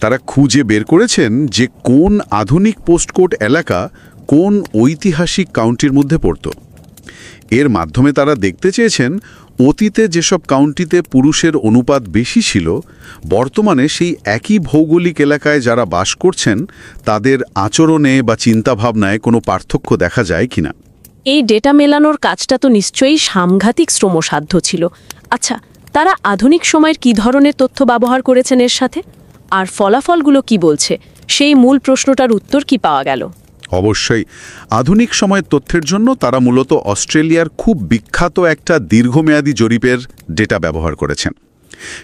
তারা খুঁজে বের করেছেন যে কোন আধুনিক পোস্টকোড এলাকা কোন ঐতিহাসিক কাউন্টির মধ্যে পড়ত। এর মাধ্যমে তারা দেখতে চেয়েছেন অতীতে যেসব কাউন্টিতে পুরুষের অনুপাত বেশি ছিল, বর্তমানে সেই একই ভৌগোলিক এলাকায় যারা বাস করছেন তাদের আচরণে বা চিন্তাভাবনায় কোনো পার্থক্য দেখা যায় কিনা। এই ডেটা মেলানোর কাজটা তো নিশ্চয়ই সাংঘাতিক শ্রমসাধ্য ছিল। আচ্ছা, তারা আধুনিক সময়ের কী ধরনের তথ্য ব্যবহার করেছেন এর সাথে, আর ফলাফলগুলো কি বলছে, সেই মূল প্রশ্নটার উত্তর কি পাওয়া গেল? অবশ্যই আধুনিক সময়ের তথ্যের জন্য তারা মূলত অস্ট্রেলিয়ার খুব বিখ্যাত একটা দীর্ঘমেয়াদী জরিপের ডেটা ব্যবহার করেছেন।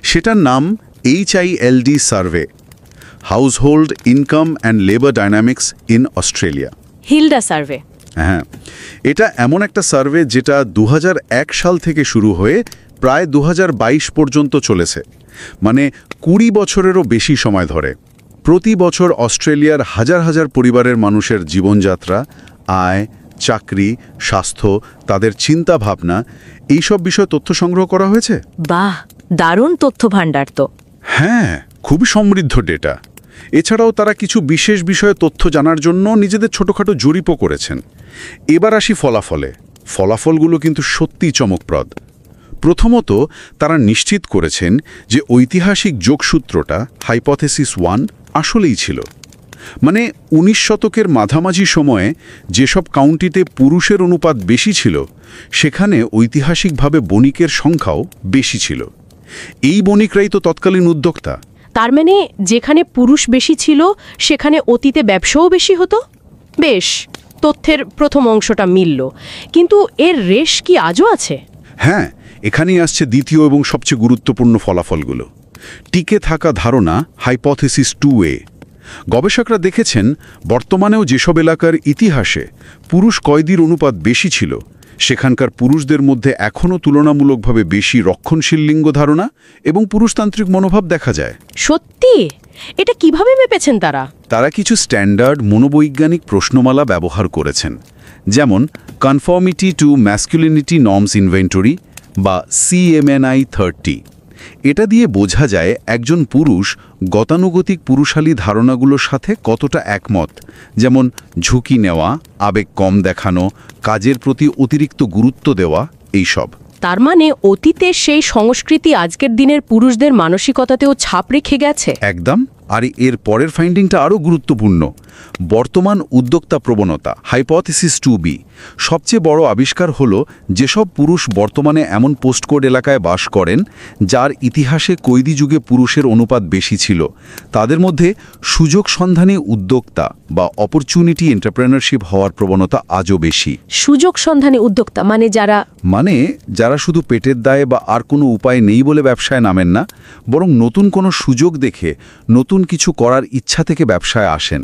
সেটার নাম HILD survey, household income and labour dynamics in Australia. Hilda survey. হ্যাঁ, এটা এমন একটা সার্ভে যেটা 2001 সাল থেকে শুরু হয়ে প্রায় 2022 পর্যন্ত চলেছে, মানে 20 বছরেরও বেশি সময় ধরে। প্রতি বছর অস্ট্রেলিয়ার হাজার হাজার পরিবারের মানুষের জীবনযাত্রা, আয়, চাকরি, স্বাস্থ্য, তাদের চিন্তা ভাবনা, এইসব বিষয়ে তথ্য সংগ্রহ করা হয়েছে। বাহ, দারুণ তথ্য ভাণ্ডার তো। হ্যাঁ, খুবই সমৃদ্ধ ডেটা। এছাড়াও তারা কিছু বিশেষ বিষয়ে তথ্য জানার জন্য নিজেদের ছোটোখাটো জরিপও করেছেন। এবার আসি ফলাফলে। ফলাফলগুলো কিন্তু সত্যিই চমকপ্রদ। প্রথমত, তারা নিশ্চিত করেছেন যে ঐতিহাসিক যোগসূত্রটা হাইপোথেসিস 1 আসলেই ছিল। মানে 19 শতকের মাঝামাঝি সময়ে যেসব কাউন্টিতে পুরুষের অনুপাত বেশি ছিল, সেখানে ঐতিহাসিকভাবে বণিকের সংখ্যাও বেশি ছিল। এই বণিকরাই তো তৎকালীন উদ্যোক্তা। তার মানে যেখানে পুরুষ বেশি ছিল সেখানে অতীতে ব্যবসাও বেশি হতো। বেশ, তথ্যের প্রথম অংশটা মিলল, কিন্তু এর রেশ কি আজও আছে? হ্যাঁ, এখানেই আসছে দ্বিতীয় এবং সবচেয়ে গুরুত্বপূর্ণ ফলাফলগুলো। টিকে থাকা ধারণা, হাইপোথেসিস 2A। গবেষকরা দেখেছেন বর্তমানেও যেসব এলাকার ইতিহাসে পুরুষ কয়েদির অনুপাত বেশি ছিল, সেখানকার পুরুষদের মধ্যে এখনও তুলনামূলকভাবে বেশি রক্ষণশীল লিঙ্গ ধারণা এবং পুরুষতান্ত্রিক মনোভাব দেখা যায়। সত্যি? এটা কিভাবে মেপেছেন তারা? তারা কিছু স্ট্যান্ডার্ড মনোবৈজ্ঞানিক প্রশ্নমালা ব্যবহার করেছেন, যেমন conformity to masculinity norms inventory বা CMNI 30। এটা দিয়ে বোঝা যায় একজন পুরুষ গতানুগতিক পুরুষালী ধারণাগুলোর সাথে কতটা একমত, যেমন ঝুঁকি নেওয়া, আবেগ কম দেখানো, কাজের প্রতি অতিরিক্ত গুরুত্ব দেওয়া, এইসব। তার মানে অতীতে সেই সংস্কৃতি আজকের দিনের পুরুষদের মানসিকতাতেও ছাপ রেখে গেছে। একদম। আর এর পরের ফাইন্ডিংটা আরও গুরুত্বপূর্ণ। বর্তমান উদ্যোক্তা প্রবণতা, হাইপোথেসিস 2B। সবচেয়ে বড় আবিষ্কার হলো যেসব পুরুষ বর্তমানে এমন পোস্টকোড এলাকায় বাস করেন যার ইতিহাসে কয়েদি যুগে পুরুষের অনুপাত বেশি ছিল, তাদের মধ্যে সুযোগ সন্ধানী উদ্যোক্তা বা অপরচুনিটি এন্টারপ্রেনারশিপ হওয়ার প্রবণতা আজও বেশি। সুযোগ সন্ধানী উদ্যোক্তা মানে যারা শুধু পেটের দায়ে বা আর কোনো উপায় নেই বলে ব্যবসায় নামেন না, বরং নতুন কোনো সুযোগ দেখে নতুন নতুন কিছু করার ইচ্ছা থেকে ব্যবসায় আসেন,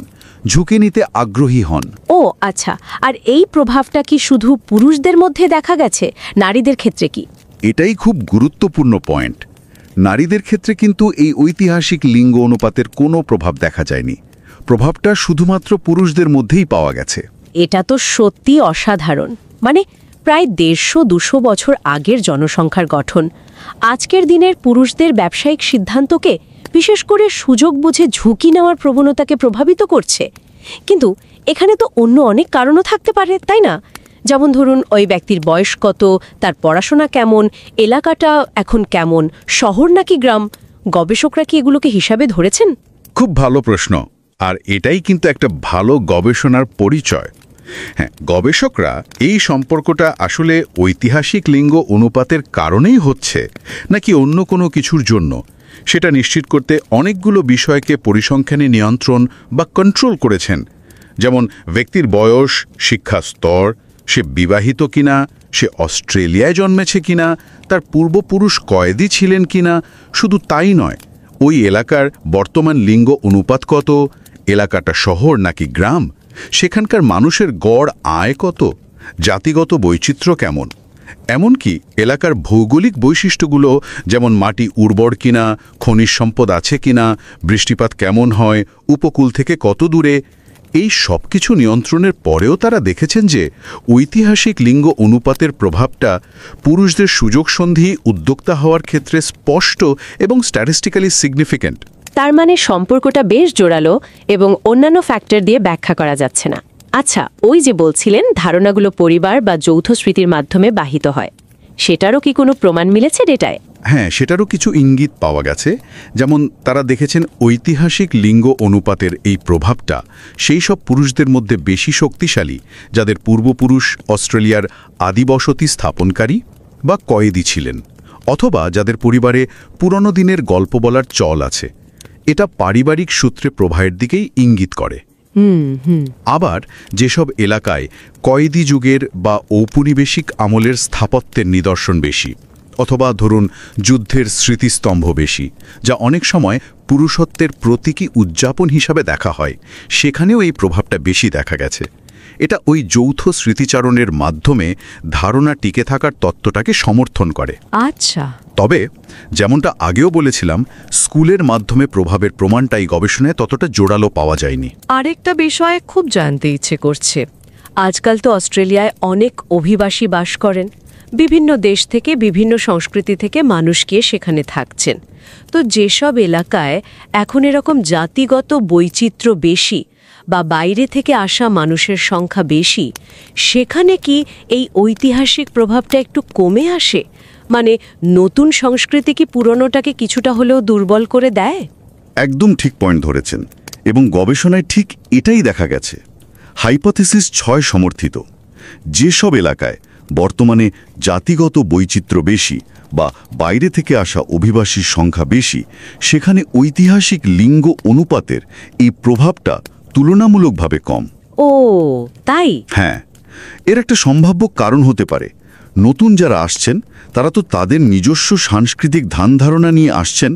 ঝুঁকি নিতে আগ্রহী হন। ও আচ্ছা, আর এই প্রভাবটা কি শুধু পুরুষদের মধ্যে দেখা গেছে, নারীদের ক্ষেত্রে কি? এটাই খুব গুরুত্বপূর্ণ পয়েন্ট। নারীদের ক্ষেত্রে কিন্তু এই ঐতিহাসিক লিঙ্গ অনুপাতের কোনো প্রভাব দেখা যায়নি। প্রভাবটা শুধুমাত্র পুরুষদের মধ্যেই পাওয়া গেছে। এটা তো সত্যি অসাধারণ। মানে প্রায় 150-200 বছর আগের জনসংখ্যার গঠন আজকের দিনের পুরুষদের ব্যবসায়িক সিদ্ধান্তকে, বিশেষ করে সুযোগ বুঝে ঝুঁকি নেওয়ার প্রবণতাকে প্রভাবিত করছে। কিন্তু এখানে তো অন্য অনেক কারণও থাকতে পারে, তাই না? যেমন ধরুন, ওই ব্যক্তির বয়স কত, তার পড়াশোনা কেমন, এলাকাটা এখন কেমন, শহর নাকি গ্রাম। গবেষকরা কি এগুলোকে হিসাবে ধরেছেন? খুব ভালো প্রশ্ন, আর এটাই কিন্তু একটা ভালো গবেষণার পরিচয়। হ্যাঁ, গবেষকরা এই সম্পর্কটা আসলে ঐতিহাসিক লিঙ্গ অনুপাতের কারণেই হচ্ছে নাকি অন্য কোনো কিছুর জন্য, সেটা নিশ্চিত করতে অনেকগুলো বিষয়কে পরিসংখ্যানে নিয়ন্ত্রণ বা কন্ট্রোল করেছেন। যেমন ব্যক্তির বয়স, শিক্ষা স্তর, সে বিবাহিত কিনা, সে অস্ট্রেলিয়ায় জন্মেছে কিনা, তার পূর্বপুরুষ কয়েদি ছিলেন কিনা। শুধু তাই নয়, ওই এলাকার বর্তমান লিঙ্গ অনুপাত কত, এলাকাটা শহর নাকি গ্রাম, সেখানকার মানুষের গড় আয় কত, জাতিগত বৈচিত্র্য কেমন, এমনকি এলাকার ভৌগোলিক বৈশিষ্ট্যগুলো, যেমন মাটি উর্বর কিনা, খনিজ সম্পদ আছে কিনা, বৃষ্টিপাত কেমন হয়, উপকূল থেকে কত দূরে। এই সব কিছু নিয়ন্ত্রণের পরেও তারা দেখেছেন যে ঐতিহাসিক লিঙ্গ অনুপাতের প্রভাবটা পুরুষদের সুযোগ সন্ধি, উদ্যোক্তা হওয়ার ক্ষেত্রে স্পষ্ট এবং স্ট্যাটিস্টিক্যালি সিগনিফিক্যান্ট। তার মানে সম্পর্কটা বেশ জোরালো এবং অন্যান্য ফ্যাক্টর দিয়ে ব্যাখ্যা করা যাচ্ছে না। আচ্ছা, ওই যে বলছিলেন ধারণাগুলো পরিবার বা যৌথ স্মৃতির মাধ্যমে বাহিত হয়, সেটারও কি কোনো প্রমাণ মিলেছে ডেটায়? হ্যাঁ, সেটারও কিছু ইঙ্গিত পাওয়া গেছে। যেমন তারা দেখেছেন ঐতিহাসিক লিঙ্গ অনুপাতের এই প্রভাবটা সেই সব পুরুষদের মধ্যে বেশি শক্তিশালী যাদের পূর্বপুরুষ অস্ট্রেলিয়ার আদিবসতি স্থাপনকারী বা কয়েদি ছিলেন, অথবা যাদের পরিবারে পুরনো দিনের গল্প বলার চল আছে। এটা পারিবারিক সূত্রে প্রবাহের দিকেই ইঙ্গিত করে। আবার যেসব এলাকায় কয়েদি যুগের বা ঔপনিবেশিক আমলের স্থাপত্যের নিদর্শন বেশি, অথবা ধরুন যুদ্ধের স্মৃতিস্তম্ভ বেশি, যা অনেক সময় পুরুষত্বের প্রতীকী উদযাপন হিসাবে দেখা হয়, সেখানেও এই প্রভাবটা বেশি দেখা গেছে। এটা ওই যৌথ স্মৃতিচারণের মাধ্যমে ধারণা টিকে থাকার তত্ত্বটাকে সমর্থন করে। আচ্ছা, তবে যেমনটা আগেও বলেছিলাম, স্কুলের মাধ্যমে প্রভাবের প্রমাণটাই গবেষণায় ততটা জোরালো পাওয়া যায়নি। আরেকটা বিষয়ে খুব জানতে ইচ্ছে করছে। আজকাল তো অস্ট্রেলিয়ায় অনেক অভিবাসী বাস করেন, বিভিন্ন দেশ থেকে, বিভিন্ন সংস্কৃতি থেকে মানুষ গিয়ে সেখানে থাকছেন। তো যেসব এলাকায় এখন এরকম জাতিগত বৈচিত্র্য বেশি বা বাইরে থেকে আসা মানুষের সংখ্যা বেশি, সেখানে কি এই ঐতিহাসিক প্রভাবটা একটু কমে আসে? মানে নতুন সংস্কৃতি কি পুরনোটাকে কিছুটা হলেও দুর্বল করে দেয়? একদম ঠিক পয়েন্ট ধরেছেন, এবং গবেষণায় ঠিক এটাই দেখা গেছে। হাইপোথিসিস 6 সমর্থিত। যেসব এলাকায় বর্তমানে জাতিগত বৈচিত্র্য বেশি বা বাইরে থেকে আসা অভিবাসীর সংখ্যা বেশি, সেখানে ঐতিহাসিক লিঙ্গ অনুপাতের এই প্রভাবটা তুলনামূলকভাবে কম। ও তাই? হ্যাঁ, এর একটা সম্ভাব্য কারণ হতে পারে নতুন যারা আসছেন তারা তো তাদের নিজস্ব সাংস্কৃতিক ধারণা নিয়ে আসছেন।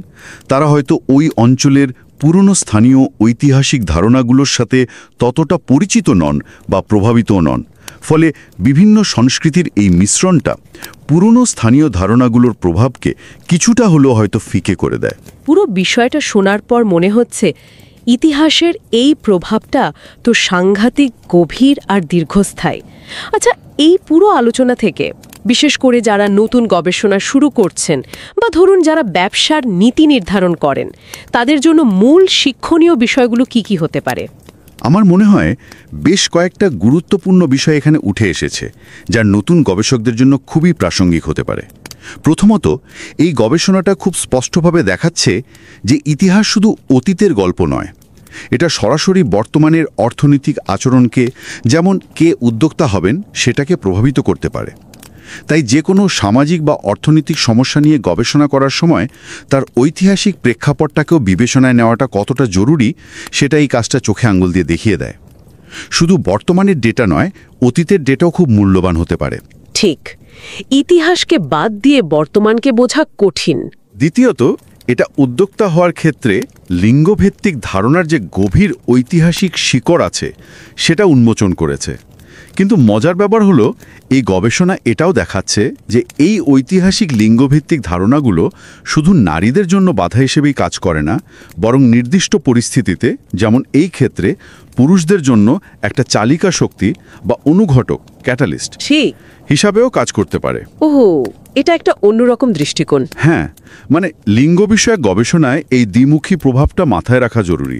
তারা হয়তো ওই অঞ্চলের পুরনো স্থানীয় ঐতিহাসিক ধারণাগুলোর সাথে ততটা পরিচিত নন বা প্রভাবিত নন। ফলে বিভিন্ন সংস্কৃতির এই মিশ্রণটা পুরনো স্থানীয় ধারণাগুলোর প্রভাবকে কিছুটা হলেও হয়তো ফিকে করে দেয়। পুরো বিষয়টা শোনার পর মনে হচ্ছে ইতিহাসের এই প্রভাবটা তো সাংঘাতিক গভীর আর দীর্ঘস্থায়ী। আচ্ছা, এই পুরো আলোচনা থেকে বিশেষ করে যারা নতুন গবেষণা শুরু করছেন বা ধরুন যারা ব্যবসার নীতি নির্ধারণ করেন, তাদের জন্য মূল শিক্ষণীয় বিষয়গুলো কি কি হতে পারে? আমার মনে হয় বেশ কয়েকটা গুরুত্বপূর্ণ বিষয় এখানে উঠে এসেছে, যা নতুন গবেষকদের জন্য খুবই প্রাসঙ্গিক হতে পারে। প্রথমত, এই গবেষণাটা খুব স্পষ্টভাবে দেখাচ্ছে যে ইতিহাস শুধু অতীতের গল্প নয়, এটা সরাসরি বর্তমানের অর্থনৈতিক আচরণকে, যেমন কে উদ্যোক্তা হবেন সেটাকে প্রভাবিত করতে পারে। তাই যে কোনো সামাজিক বা অর্থনৈতিক সমস্যা নিয়ে গবেষণা করার সময় তার ঐতিহাসিক প্রেক্ষাপটটাকেও বিবেচনায় নেওয়াটা কতটা জরুরি, সেটা এই কাজটা চোখে আঙুল দিয়ে দেখিয়ে দেয়। শুধু বর্তমানের ডেটা নয়, অতীতের ডেটাও খুব মূল্যবান হতে পারে। ঠিক, ইতিহাসকে বাদ দিয়ে বর্তমানকে বোঝা কঠিন। দ্বিতীয়ত, এটা উদ্যোক্তা হওয়ার ক্ষেত্রে লিঙ্গভিত্তিক ধারণার যে গভীর ঐতিহাসিক শিকড় আছে সেটা উন্মোচন করেছে। কিন্তু মজার ব্যাপার হলো এই গবেষণা এটাও দেখাচ্ছে যে এই ঐতিহাসিক লিঙ্গভিত্তিক ধারণাগুলো শুধু নারীদের জন্য বাধা হিসেবেই কাজ করে না, বরং নির্দিষ্ট পরিস্থিতিতে, যেমন এই ক্ষেত্রে পুরুষদের জন্য একটা চালিকা শক্তি বা অনুঘটক ক্যাটালিস্ট ঠিক হিসাবেও কাজ করতে পারে। ওহো, এটা একটা অন্যরকম দৃষ্টিকোণ। হ্যাঁ, মানে লিঙ্গ বিষয়ক গবেষণায় এই দ্বিমুখী প্রভাবটা মাথায় রাখা জরুরি।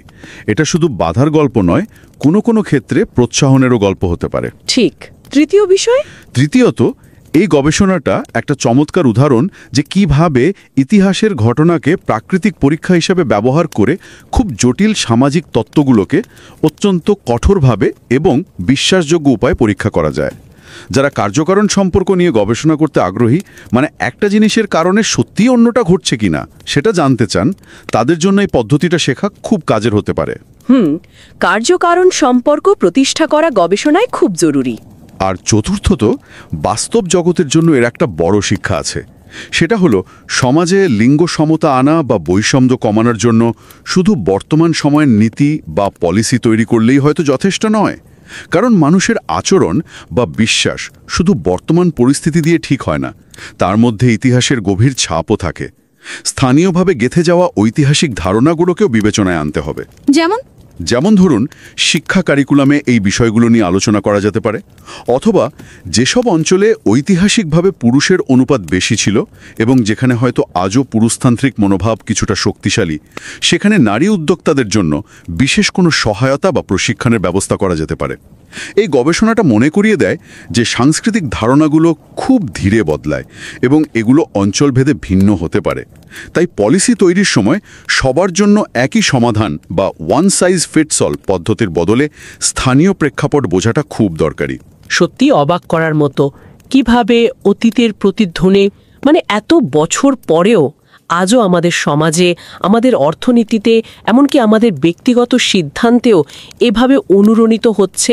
এটা শুধু বাধার গল্প নয়, কোনো কোনো ক্ষেত্রে প্রোৎসাহনেরও গল্প হতে পারে। ঠিক। তৃতীয় বিষয়, তৃতীয়ত, এই গবেষণাটা একটা চমৎকার উদাহরণ যে কিভাবে ইতিহাসের ঘটনাকে প্রাকৃতিক পরীক্ষা হিসেবে ব্যবহার করে খুব জটিল সামাজিক তত্ত্বগুলোকে অত্যন্ত কঠোরভাবে এবং বিশ্বাসযোগ্য উপায়ে পরীক্ষা করা যায়। যারা কার্যকারণ সম্পর্ক নিয়ে গবেষণা করতে আগ্রহী, মানে একটা জিনিসের কারণে সত্যিই অন্যটা ঘটছে কিনা সেটা জানতে চান, তাদের জন্য এই পদ্ধতিটা শেখা খুব কাজের হতে পারে। কার্যকারণ সম্পর্ক প্রতিষ্ঠা করা গবেষণায় খুব জরুরি। আর চতুর্থত, বাস্তব জগতের জন্য এর একটা বড় শিক্ষা আছে। সেটা হলো সমাজে লিঙ্গ সমতা আনা বা বৈষম্য কমানোর জন্য শুধু বর্তমান সময়ের নীতি বা পলিসি তৈরি করলেই হয়তো যথেষ্ট নয়। কারণ মানুষের আচরণ বা বিশ্বাস শুধু বর্তমান পরিস্থিতি দিয়ে ঠিক হয় না, তার মধ্যে ইতিহাসের গভীর ছাপও থাকে। স্থানীয়ভাবে গেঁথে যাওয়া ঐতিহাসিক ধারণাগুলোকেও বিবেচনায় আনতে হবে। যেমন ধরুন, শিক্ষা কারিকুলামে এই বিষয়গুলো নিয়ে আলোচনা করা যেতে পারে, অথবা যেসব অঞ্চলে ঐতিহাসিকভাবে পুরুষের অনুপাত বেশি ছিল এবং যেখানে হয়তো আজও পুরুষতান্ত্রিক মনোভাব কিছুটা শক্তিশালী, সেখানে নারী উদ্যোক্তাদের জন্য বিশেষ কোনো সহায়তা বা প্রশিক্ষণের ব্যবস্থা করা যেতে পারে। এই গবেষণাটা মনে করিয়ে দেয় যে সাংস্কৃতিক ধারণাগুলো খুব ধীরে বদলায় এবং এগুলো অঞ্চলভেদে ভিন্ন হতে পারে। তাই পলিসি তৈরির সময় সবার জন্য একই সমাধান বা ওয়ান সাইজ ফিটস অল পদ্ধতির বদলে স্থানীয় প্রেক্ষাপট বোঝাটা খুব দরকারি। সত্যি অবাক করার মতো কিভাবে অতীতের প্রতিধ্বনি, মানে এত বছর পরেও আজও আমাদের সমাজে, আমাদের অর্থনীতিতে, এমনকি আমাদের ব্যক্তিগত সিদ্ধান্তেও এভাবে অনুরণিত হচ্ছে।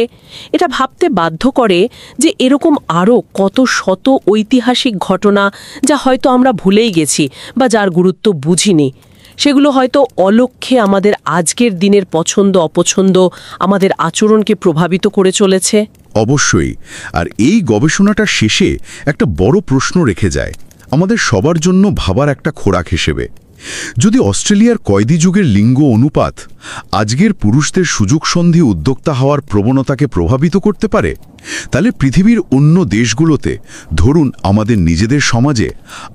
এটা ভাবতে বাধ্য করে যে এরকম আরও কত শত ঐতিহাসিক ঘটনা যা হয়তো আমরা ভুলেই গেছি বা যার গুরুত্ব বুঝিনি, সেগুলো হয়তো অলক্ষ্যে আমাদের আজকের দিনের পছন্দ অপছন্দ, আমাদের আচরণকে প্রভাবিত করে চলেছে। অবশ্যই। আর এই গবেষণাটার শেষে একটা বড় প্রশ্ন রেখে যায় আমাদের সবার জন্য ভাবার একটা খোরাক হিসেবে। যদি অস্ট্রেলিয়ার কয়েদি যুগের লিঙ্গ অনুপাত আজকের পুরুষদের সুযোগ সন্ধি উদ্যোক্তা হওয়ার প্রবণতাকে প্রভাবিত করতে পারে, তাহলে পৃথিবীর অন্য দেশগুলোতে, ধরুন আমাদের নিজেদের সমাজে,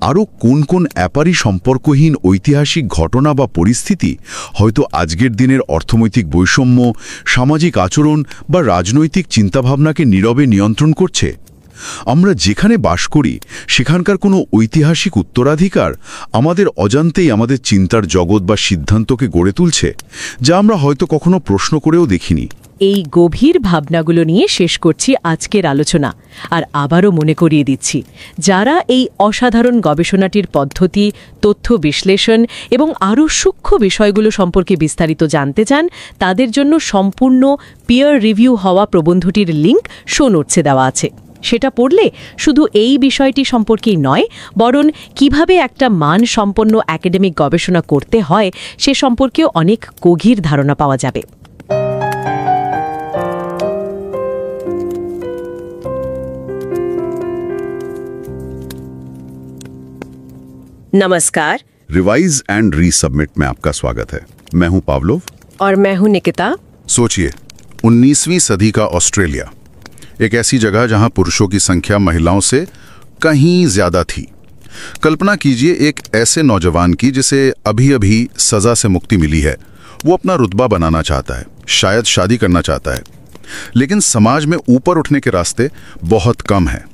আরও কোন কোন অ্যাপারি সম্পর্কহীন ঐতিহাসিক ঘটনা বা পরিস্থিতি হয়তো আজকের দিনের অর্থনৈতিক বৈষম্য, সামাজিক আচরণ বা রাজনৈতিক চিন্তাভাবনাকে নীরবে নিয়ন্ত্রণ করছে। আমরা যেখানে বাস করি সেখানকার কোনো ঐতিহাসিক উত্তরাধিকার আমাদের অজান্তেই আমাদের চিন্তার জগৎ বা সিদ্ধান্তকে গড়ে তুলছে, যা আমরা হয়তো কখনো প্রশ্ন করেও দেখিনি। এই গভীর ভাবনাগুলো নিয়ে শেষ করছি আজকের আলোচনা। আর আবারও মনে করিয়ে দিচ্ছি, যারা এই অসাধারণ গবেষণাটির পদ্ধতি, তথ্য বিশ্লেষণ এবং আরও সূক্ষ্ম বিষয়গুলো সম্পর্কে বিস্তারিত জানতে চান, তাদের জন্য সম্পূর্ণ পিয়ার রিভিউ হওয়া প্রবন্ধটির লিঙ্ক শো নোটসে দেওয়া আছে। সেটা পড়লে শুধু এই বিষয়টি সম্পর্কেই নয়, বরং কিভাবে একটা মানসম্পন্ন একাডেমিক গবেষণা করতে হয় সে সম্পর্কেও অনেক গভীর ধারণা পাওয়া যাবে। नमस्कार। रिवाइज एंड रीसबमिट में आपका स्वागत है। मैं हूं पावलोव और मैं हूं निकिता। सोचिए, 19वीं सदी का ऑस्ट्रेलिया, एक ऐसी जगह जहां पुरुषों की संख्या महिलाओं से कहीं ज्यादा थी। कल्पना कीजिए एक ऐसे नौजवान की जिसे अभी अभी सजा से मुक्ति मिली है। वो अपना रुतबा बनाना चाहता है, शायद शादी करना चाहता है, लेकिन समाज में ऊपर उठने के रास्ते बहुत कम हैं।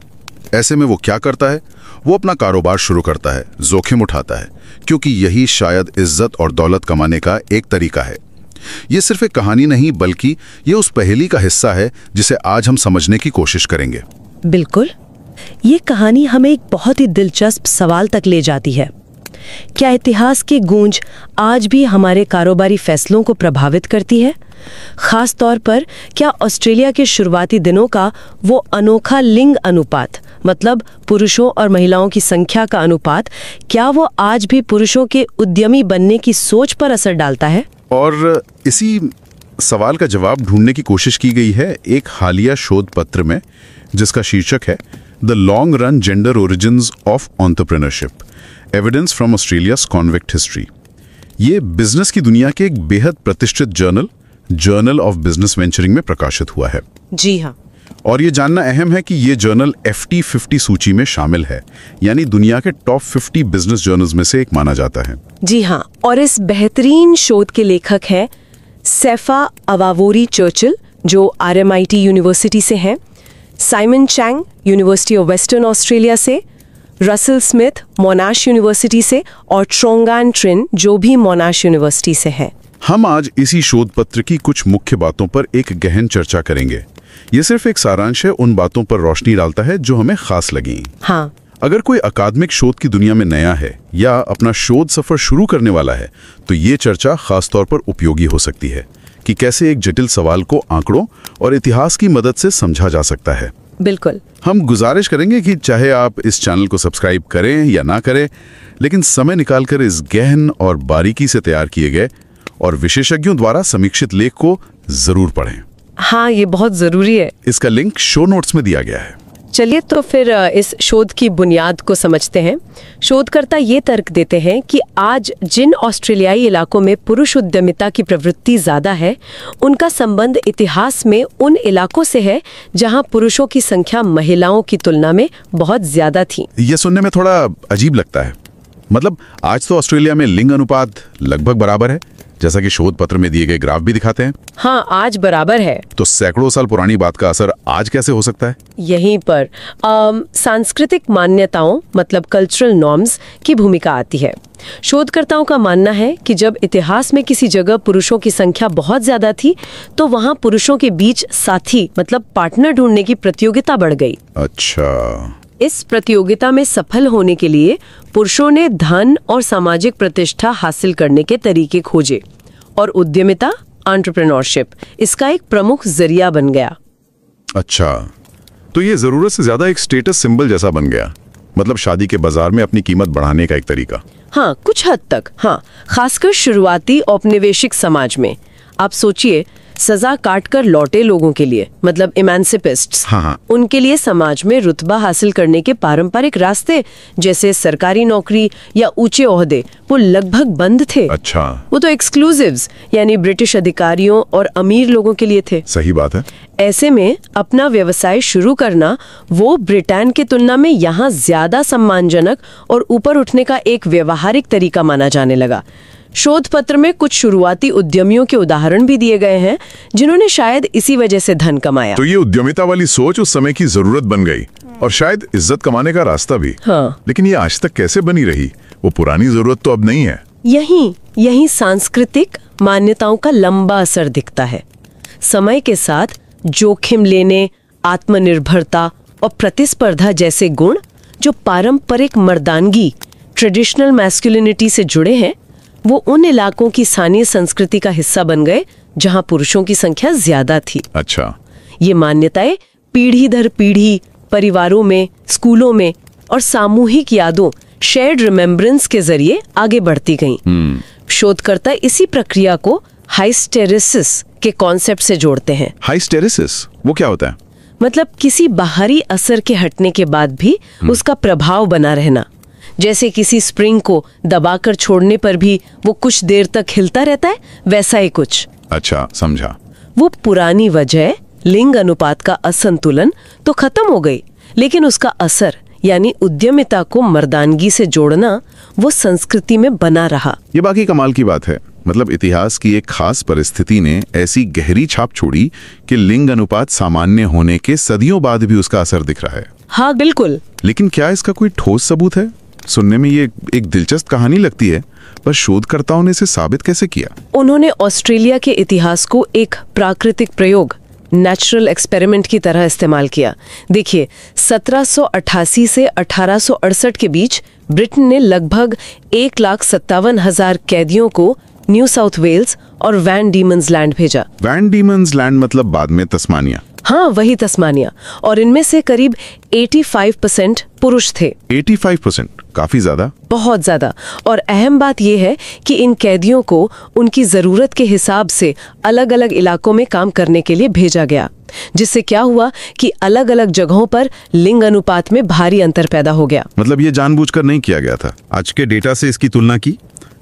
ऐसे में वो क्या करता है? वो अपना कारोबार शुरू करता है, जोखिम उठाता है, क्योंकि यही शायद इज्जत और दौलत कमाने का एक तरीका है। ये सिर्फ एक कहानी नहीं, बल्कि ये उस पहेली का हिस्सा है जिसे आज हम समझने की कोशिश करेंगे। बिल्कुल, ये कहानी हमें एक बहुत ही दिलचस्प सवाल तक ले जाती है। क्या इतिहास की गूंज आज भी हमारे कारोबारी फैसलों को प्रभावित करती है? खास तौर पर क्या ऑस्ट्रेलिया के शुरुआती दिनों का वो अनोखा लिंग अनुपात मतलब पुरुषों और महिलाओं की संख्या का अनुपात, क्या वो आज भी पुरुषों के उद्यमी बनने की सोच पर असर डालता है? और इसी सवाल का जवाब ढूंढने की कोशिश की गई है एक हालिया शोध पत्र में, जिसका शीर्षक है the long run gender origins of entrepreneurship, evidence from Australia's convict history. ये बिजनेस की दुनिया के एक बेहद प्रतिष्ठित जर्नल ऑफ बिजनेस वेंचरिंग में प्रकाशित हुआ है। जी हाँ। और ये जानना अहम है कि ये जर्नल FT50 सूची में शामिल है, यानी दुनिया के टॉप 50 बिजनेस जर्नल्स में से एक माना जाता है। जी हाँ, और इस बेहतरीन शोध के लेखक हैं सैफा अवावोरी चर्चिल, जो RMIT यूनिवर्सिटी से हैं, Simon Chang University of Western Australia से, रसल स्मिथ मोनाश यूनिवर्सिटी से, और ट्रोंगान ट्रिन जो भी मोनाश यूनिवर्सिटी से है। हम आज इसी शोध पत्र की कुछ मुख्य बातों पर एक गहन चर्चा करेंगे। ये सिर्फ एक सारांश है, उन बातों पर रोशनी डालता है जो हमें खास लगी। हाँ। अगर कोई अकादमिक शोध की दुनिया में नया है या अपना शोध सफर शुरू करने वाला है, तो ये चर्चा खास तौर पर उपयोगी हो सकती है कि कैसे एक जटिल सवाल को आंकड़ों और इतिहास की मदद से समझा जा सकता है। बिल्कुल। हम गुजारिश करेंगे कि चाहे आप इस चैनल को सब्सक्राइब करें या ना करें, लेकिन समय निकालकर इस गहन और बारीकी से तैयार किए गए और विशेषज्ञों द्वारा समीक्षित लेख को जरूर पढ़ें। हाँ, ये बहुत जरूरी है। इसका लिंक शो नोट्स में दिया गया है। चलिए तो फिर इस शोध की बुनियाद को समझते हैं। शोधकर्ता ये तर्क देते हैं कि आज जिन ऑस्ट्रेलियाई इलाकों में पुरुष उद्यमिता की प्रवृत्ति ज्यादा है, उनका संबंध इतिहास में उन इलाकों से है जहां पुरुषों की संख्या महिलाओं की तुलना में बहुत ज्यादा थी। यह सुनने में थोड़ा अजीब लगता है। मतलब आज तो ऑस्ट्रेलिया में लिंग अनुपात लगभग बराबर है, जैसा कि शोध पत्र में दिए गए ग्राफ भी दिखाते हैं। हाँ, आज बराबर है। तो सैकड़ों साल पुरानी बात का असर आज कैसे हो सकता है? यहीं पर सांस्कृतिक मान्यताओं मतलब कल्चरल नॉर्म्स की भूमिका आती है। शोधकर्ताओं का मानना है कि जब इतिहास में किसी जगह पुरुषों की संख्या बहुत ज्यादा थी, तो वहां पुरुषों के बीच साथी मतलब पार्टनर ढूंढने की प्रतियोगिता बढ़ गई। अच्छा। इस प्रतियोगिता में सफल होने के लिए पुरुषों ने धन और सामाजिक प्रतिष्ठा हासिल करने के तरीके खोजे, और उद्यमिता एंटरप्रेन्योरशिप इसका एक प्रमुख जरिया बन गया। अच्छा, तो ये जरूरत से ज्यादा एक स्टेटस सिंबल जैसा बन गया, मतलब शादी के बाजार में अपनी कीमत बढ़ाने का एक तरीका। हाँ, कुछ हद तक। हाँ, खासकर शुरुआती औपनिवेशिक समाज में। आप सोचिए, सजा काटकर लौटे लोगों के लिए मतलब इमांसिपिस्ट्स, हाँ। उनके लिए समाज में रुतबा हासिल करने के पारंपरिक रास्ते जैसे सरकारी नौकरी या ऊंचे ओहदे वो लगभग बंद थे। अच्छा। वो तो एक्सक्लूसिव्स यानी ब्रिटिश अधिकारियों और अमीर लोगों के लिए थे। सही बात है। ऐसे में अपना व्यवसाय शुरू करना वो ब्रिटेन की तुलना में यहाँ ज्यादा सम्मानजनक और ऊपर उठने का एक व्यवहारिक तरीका माना जाने लगा। शोध पत्र में कुछ शुरुआती उद्यमियों के उदाहरण भी दिए गए हैं जिन्होंने शायद इसी वजह से धन कमाया। तो ये उद्यमिता वाली सोच उस समय की जरूरत बन गई और शायद इज्जत कमाने का रास्ता भी। हाँ। लेकिन ये आज तक कैसे बनी रही? वो पुरानी जरूरत तो अब नहीं है। यही सांस्कृतिक मान्यताओं का लंबा असर दिखता है। समय के साथ जोखिम लेने, आत्मनिर्भरता और प्रतिस्पर्धा जैसे गुण जो पारंपरिक मर्दानगी ट्रेडिशनल मैस्कुलिनिटी से जुड़े हैं, वो उन इलाकों की स्थानीय संस्कृति का हिस्सा बन गए जहां पुरुषों की संख्या ज्यादा थी। अच्छा। ये मान्यताएं पीढ़ी दर पीढ़ी परिवारों में, स्कूलों में और सामूहिक यादों शेयर्ड रिमेम्बरेंस के जरिए आगे बढ़ती गईं। शोधकर्ता इसी प्रक्रिया को हाइस्टेरेसिस के कॉन्सेप्ट से जोड़ते हैं। हाइस्टेरेसिस वो क्या होता है? मतलब किसी बाहरी असर के हटने के बाद भी उसका प्रभाव बना रहना। जैसे किसी स्प्रिंग को दबाकर छोड़ने पर भी वो कुछ देर तक हिलता रहता है, वैसा ही कुछ। अच्छा, समझा। वो पुरानी वजह लिंग अनुपात का असंतुलन तो खत्म हो गई, लेकिन उसका असर यानी उद्यमिता को मर्दानगी से जोड़ना वो संस्कृति में बना रहा। ये बाकी कमाल की बात है। मतलब इतिहास की एक खास परिस्थिति ने ऐसी गहरी छाप छोड़ी कि लिंग अनुपात सामान्य होने के सदियों बाद भी उसका असर दिख रहा है। हाँ, बिल्कुल। लेकिन क्या इसका कोई ठोस सबूत है? सुनने में ये एक दिलचस्प कहानी लगती है, पर शोधकर्ताओं ने इसे साबित कैसे किया? उन्होंने ऑस्ट्रेलिया के इतिहास को एक प्राकृतिक प्रयोग नेचुरल एक्सपेरिमेंट की तरह इस्तेमाल किया। देखिए, 1788 से 1868 के बीच ब्रिटेन ने लगभग 1,57,000 कैदियों को न्यू साउथ वेल्स और वैन डीमंस लैंड भेजा। वैन डीमंस लैंड मतलब बाद में तस्मानिया। हाँ, वही तस्मानिया। और इनमें से करीब 85% पुरुष थे। 85%, काफी ज्यादा। बहुत ज्यादा। और अहम बात यह है कि इन कैदियों को उनकी जरूरत के हिसाब से अलग अलग इलाकों में काम करने के लिए भेजा गया, जिससे क्या हुआ कि अलग अलग जगहों पर लिंग अनुपात में भारी अंतर पैदा हो गया। मतलब ये जानबूझकर नहीं किया गया था। आज के डेटा से इसकी तुलना की,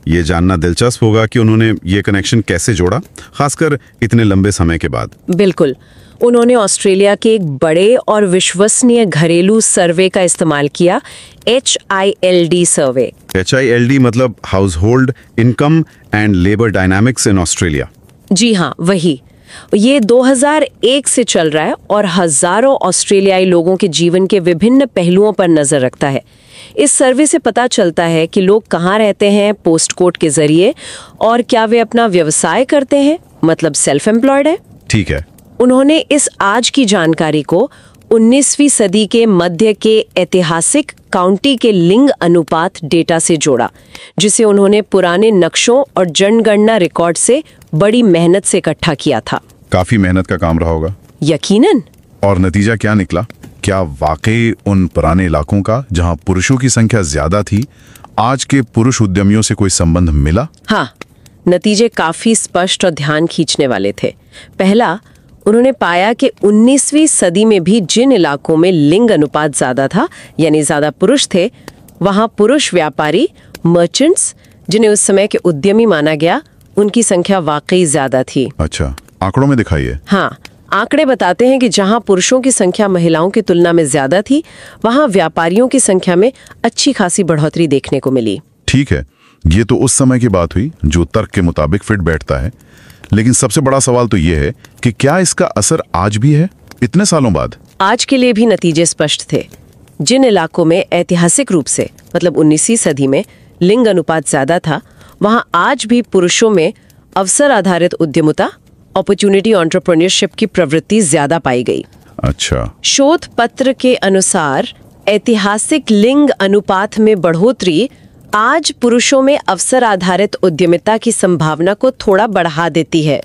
ये जानना दिलचस्प होगा कि उन्होंने ये कनेक्शन कैसे जोड़ा, खासकर इतने लंबे समय के बाद। बिल्कुल। उन्होंने ऑस्ट्रेलिया के एक बड़े और विश्वसनीय घरेलू सर्वे का इस्तेमाल किया, HILD सर्वे। HILD मतलब household income and labour dynamics in Australia. जी हाँ, वही। ये 2001 से चल रहा है और हजारों ऑस्ट्रेलियाई लोगों के जीवन के विभिन्न पहलुओं पर नजर रखता है। इस सर्वे से पता चलता है कि लोग कहाँ रहते हैं पोस्ट कोड के जरिए, और क्या वे अपना व्यवसाय करते हैं, मतलब सेल्फ एम्प्लॉयड है। ठीक है। उन्होंने इस आज की जानकारी को 19वीं सदी के मध्य के ऐतिहासिक काउंटी के लिंग अनुपात डेटा से जोड़ा, जिसे उन्होंने पुराने नक्शों और जनगणना रिकॉर्ड से बड़ी मेहनत से इकट्ठा किया था। काफी मेहनत का काम रहा होगा। यकीनन। और नतीजा क्या निकला? क्या वाकई उन पुराने इलाकों का जहां पुरुषों की संख्या ज्यादा थी, आज के पुरुष उद्यमियों से कोई संबंध मिला? हाँ, नतीजे काफी स्पष्ट और ध्यान खींचने वाले थे। पहला, उन्होंने पाया कि 19वीं सदी में भी जिन इलाकों में लिंग अनुपात ज्यादा था, यानी ज्यादा पुरुष थे, वहां पुरुष व्यापारी, मर्चेंट्स, जिन्हें उस समय के उद्यमी माना गया, उनकी संख्या वाकई ज्यादा थी। अच्छा, आंकड़ों में दिखाइए। हाँ, आंकड़े बताते हैं कि जहां पुरुषों की संख्या महिलाओं की तुलना में ज्यादा थी, वहां व्यापारियों की संख्या में अच्छी खासी बढ़ोतरी देखने को मिली। ठीक है, ये तो उस समय की बात हुई जो तर्क के मुताबिक फिट बैठता है, लेकिन सबसे बड़ा सवाल तो ये है कि क्या इसका असर आज भी है, इतने सालों बाद? आज के लिए भी नतीजे स्पष्ट थे। जिन इलाकों में ऐतिहासिक रूप से, मतलब 19वीं सदी में लिंग अनुपात ज्यादा था, वहां आज भी पुरुषों में अवसर आधारित उद्यमिता, अपॉर्चुनिटी एंटरप्रेन्योरशिप की प्रवृत्ति ज्यादा पाई गई। अच्छा। शोध पत्र के अनुसार ऐतिहासिक लिंग अनुपात में बढ़ोतरी आज पुरुषों में अवसर आधारित उद्यमिता की संभावना को थोड़ा बढ़ा देती है।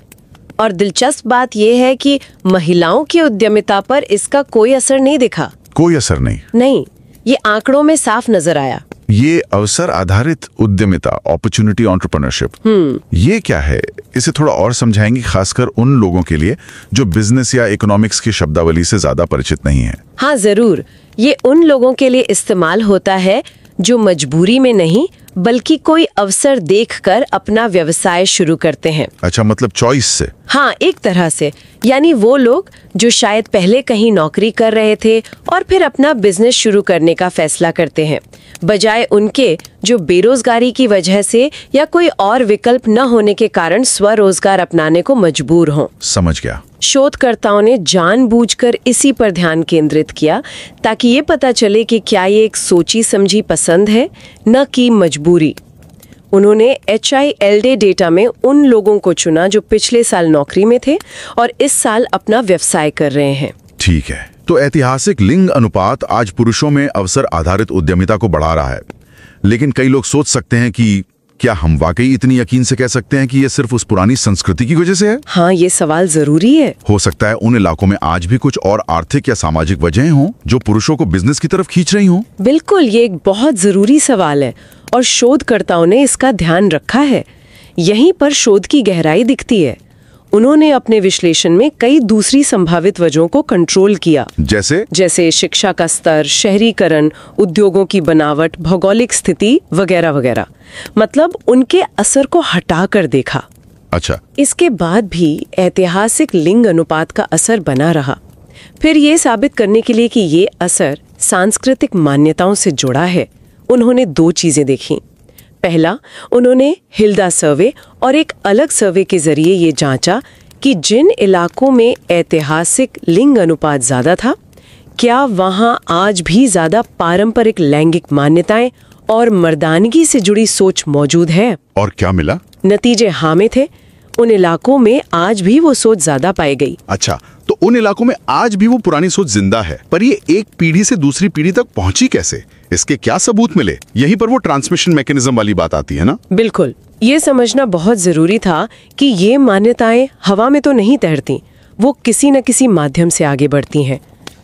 और दिलचस्प बात यह है कि महिलाओं की उद्यमिता पर इसका कोई असर नहीं दिखा। कोई असर नहीं? नहीं, ये आंकड़ों में साफ नजर आया। ये अवसर आधारित उद्यमिता, अपॉर्चुनिटी एंटरप्रेन्योरशिप, ये क्या है? इसे थोड़ा और समझाएंगे, खासकर उन लोगों के लिए जो बिजनेस या इकोनॉमिक्स की शब्दावली से ज्यादा परिचित नहीं है। हाँ जरूर, ये उन लोगों के लिए इस्तेमाल होता है जो मजबूरी में नहीं बल्कि कोई अवसर देखकर अपना व्यवसाय शुरू करते हैं। अच्छा, मतलब चॉइस से? हाँ, एक तरह से। यानी वो लोग जो शायद पहले कहीं नौकरी कर रहे थे और फिर अपना बिजनेस शुरू करने का फैसला करते हैं, बजाय उनके जो बेरोजगारी की वजह से या कोई और विकल्प न होने के कारण स्वरोजगार अपनाने को मजबूर हों। समझ गया। शोधकर्ताओं ने जानबूझकर इसी पर ध्यान केंद्रित किया ताकि ये पता चले कि क्या ये एक सोची समझी पसंद है, न कि मजबूरी। उन्होंने HILD डेटा में उन लोगों को चुना जो पिछले साल नौकरी में थे और इस साल अपना व्यवसाय कर रहे हैं। ठीक है, तो ऐतिहासिक लिंग अनुपात आज पुरुषों में अवसर आधारित उद्यमिता को बढ़ा रहा है, लेकिन कई लोग सोच सकते हैं कि क्या हम वाकई इतनी यकीन से कह सकते हैं कि ये सिर्फ उस पुरानी संस्कृति की वजह से है? हाँ, ये सवाल जरूरी है। हो सकता है उन इलाकों में आज भी कुछ और आर्थिक या सामाजिक वजहें हों जो पुरुषों को बिजनेस की तरफ खींच रही हों। बिल्कुल, ये एक बहुत जरूरी सवाल है और शोधकर्ताओं ने इसका ध्यान रखा है। यहीं पर शोध की गहराई दिखती है। उन्होंने अपने विश्लेषण में कई दूसरी संभावित वजहों को कंट्रोल किया, जैसे शिक्षा का स्तर, शहरीकरण, उद्योगों की बनावट, भौगोलिक स्थिति वगैरह वगैरह। मतलब उनके असर को हटाकर देखा। अच्छा। इसके बाद भी ऐतिहासिक लिंग अनुपात का असर बना रहा। फिर ये साबित करने के लिए कि ये असर सांस्कृतिक मान्यताओं से जुड़ा है, उन्होंने दो चीजें देखी। पहला, उन्होंने हिल्डा सर्वे और एक अलग सर्वे के जरिए ये जांचा कि जिन इलाकों में ऐतिहासिक लिंग अनुपात ज्यादा था, क्या वहां आज भी ज्यादा पारंपरिक लैंगिक मान्यताएं और मर्दानगी से जुड़ी सोच मौजूद है। और क्या मिला? नतीजे हाँ में थे। उन इलाकों में आज भी वो सोच ज्यादा पाई गई। अच्छा, तो उन इलाकों में आज भी वो पुरानी सोच जिंदा है, पर ये एक पीढ़ी से दूसरी पीढ़ी तक पहुंची कैसे? इसके क्या सबूत मिले? यहीं पर वो ट्रांसमिशन मैकेनिज्म वाली बात आती है ना? बिल्कुल, ये समझना बहुत जरूरी था कि ये मान्यताएं हवा में तो नहीं तैरती, वो किसी न किसी माध्यम से आगे बढ़ती हैं।